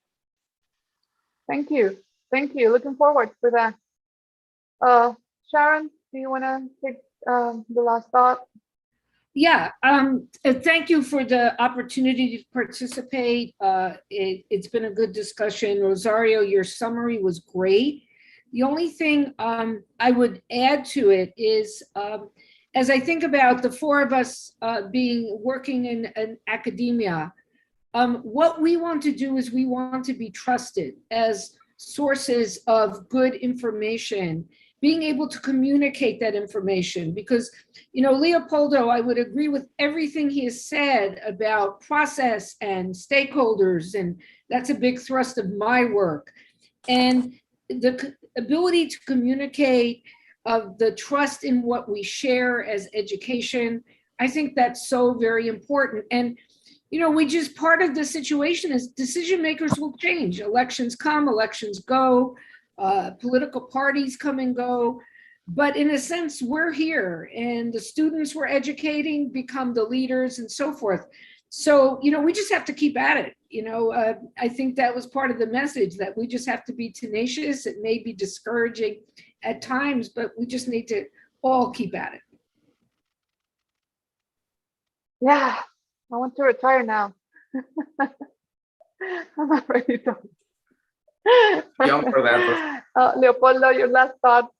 Thank you. Thank you. Looking forward for that. Sharon, do you want to take the last thought? Yeah, thank you for the opportunity to participate. It's been a good discussion. Rosario, your summary was great. The only thing I would add to it is, as I think about the four of us working in academia, what we want to do is we want to be trusted as sources of good information, being able to communicate that information, because, you know, Leopoldo, I would agree with everything he has said about process and stakeholders, and that's a big thrust of my work. And the ability to communicate the trust in what we share as education, I think that's so very important. And, you know, we just, part of the situation is decision makers will change. Elections come, elections go. Political parties come and go, but in a sense, we're here, and the students we're educating become the leaders and so forth. So, you know, we just have to keep at it. You know, I think that was part of the message, that we just have to be tenacious. It may be discouraging at times, but we just need to all keep at it. Yeah, I want to retire now. I'm not ready to. Young for that. Leopoldo, your last thoughts.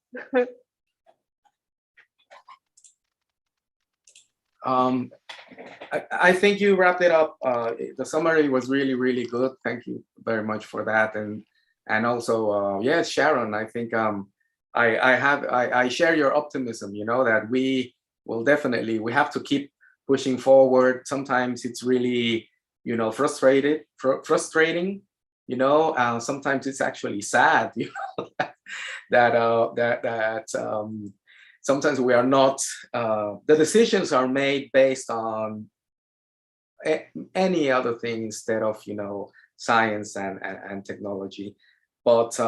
I think you wrapped it up. The summary was really, really good. Thank you very much for that. And also, yes, Sharon, I think I share your optimism, you know, that we will definitely, we have to keep pushing forward. Sometimes it's really, you know, frustrating, you know, sometimes it's actually sad, you know, that sometimes we are not, the decisions are made based on any other thing instead of, you know, science and technology. But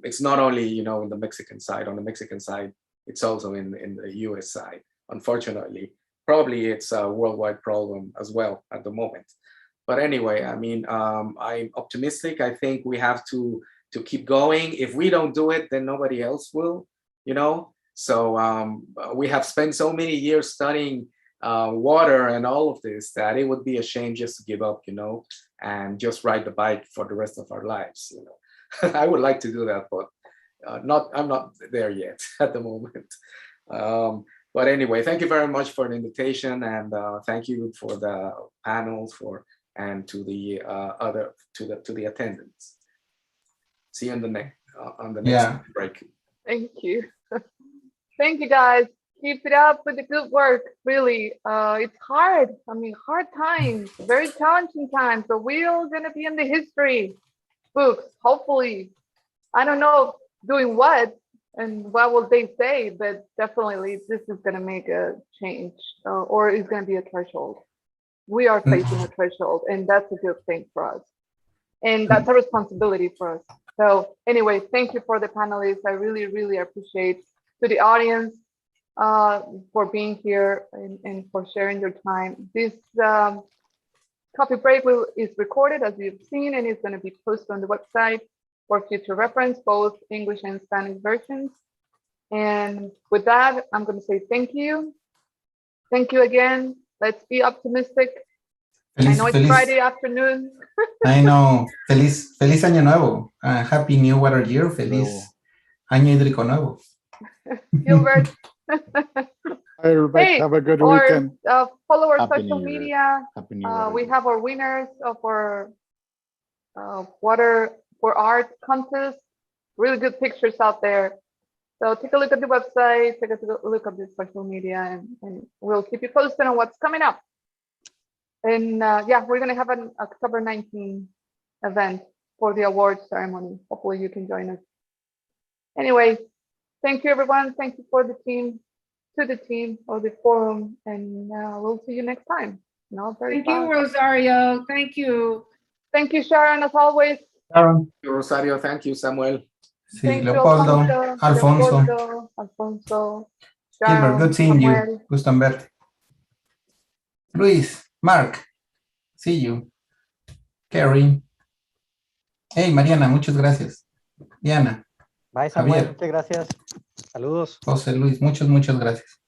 it's not only, you know, in the Mexican side. On the Mexican side, it's also in the US side, unfortunately. Probably it's a worldwide problem as well at the moment. But anyway, I mean, I'm optimistic. I think we have to keep going. If we don't do it, then nobody else will, you know? So we have spent so many years studying water and all of this that it would be a shame just to give up, you know, and just ride the bike for the rest of our lives, you know. I would like to do that, but I'm not there yet at the moment. But anyway, thank you very much for the invitation, and thank you for the panels and to the to the attendants. See you on the next break. Thank you. Thank you, guys. Keep it up with the good work. Really, it's hard. I mean, hard times, very challenging times. So we're gonna be in the history books, hopefully. I don't know doing what and what will they say, but definitely this is gonna make a change, or it's gonna be a threshold. We are facing a threshold, and that's a good thing for us. And that's a responsibility for us. So anyway, thank you for the panelists. I really, really appreciate to the audience for being here and for sharing your time. This coffee break is recorded, as you've seen, and it's going to be posted on the website for future reference, both English and Spanish versions. And with that, I'm going to say thank you. Thank you again. Let's be optimistic. I know it's Friday afternoon. I know. Feliz Año Nuevo. Happy New Water Year. Feliz Año Hídrico Nuevo. Gilbert. Hi, everybody. Hey, have a good weekend. Follow our Happy social New Year. media. Happy New Year. We have our winners of our water for art contest. Really good pictures out there. So take a look at the website, take a look at the social media, and we'll keep you posted on what's coming up. And yeah, we're going to have an October 19 event for the awards ceremony. Hopefully you can join us. Anyway, thank you, everyone. Thank you for the team, to the team of the forum, and we'll see you next time. Thank you, Rosario. Thank you. Thank you, Sharon, as always. Sharon. Thank you, Rosario. Thank you, Samuel. Sí, Thank Leopoldo, you, Alfonso. Alfonso, Gilbert, Sharon, good seeing Samuel. you. Gusto en verte. Luis, Mark, see you. Carrie. Hey, Mariana, muchas gracias. Diana. Bye, Samuel. Javier. Muchas gracias. Saludos. José Luis, muchas gracias.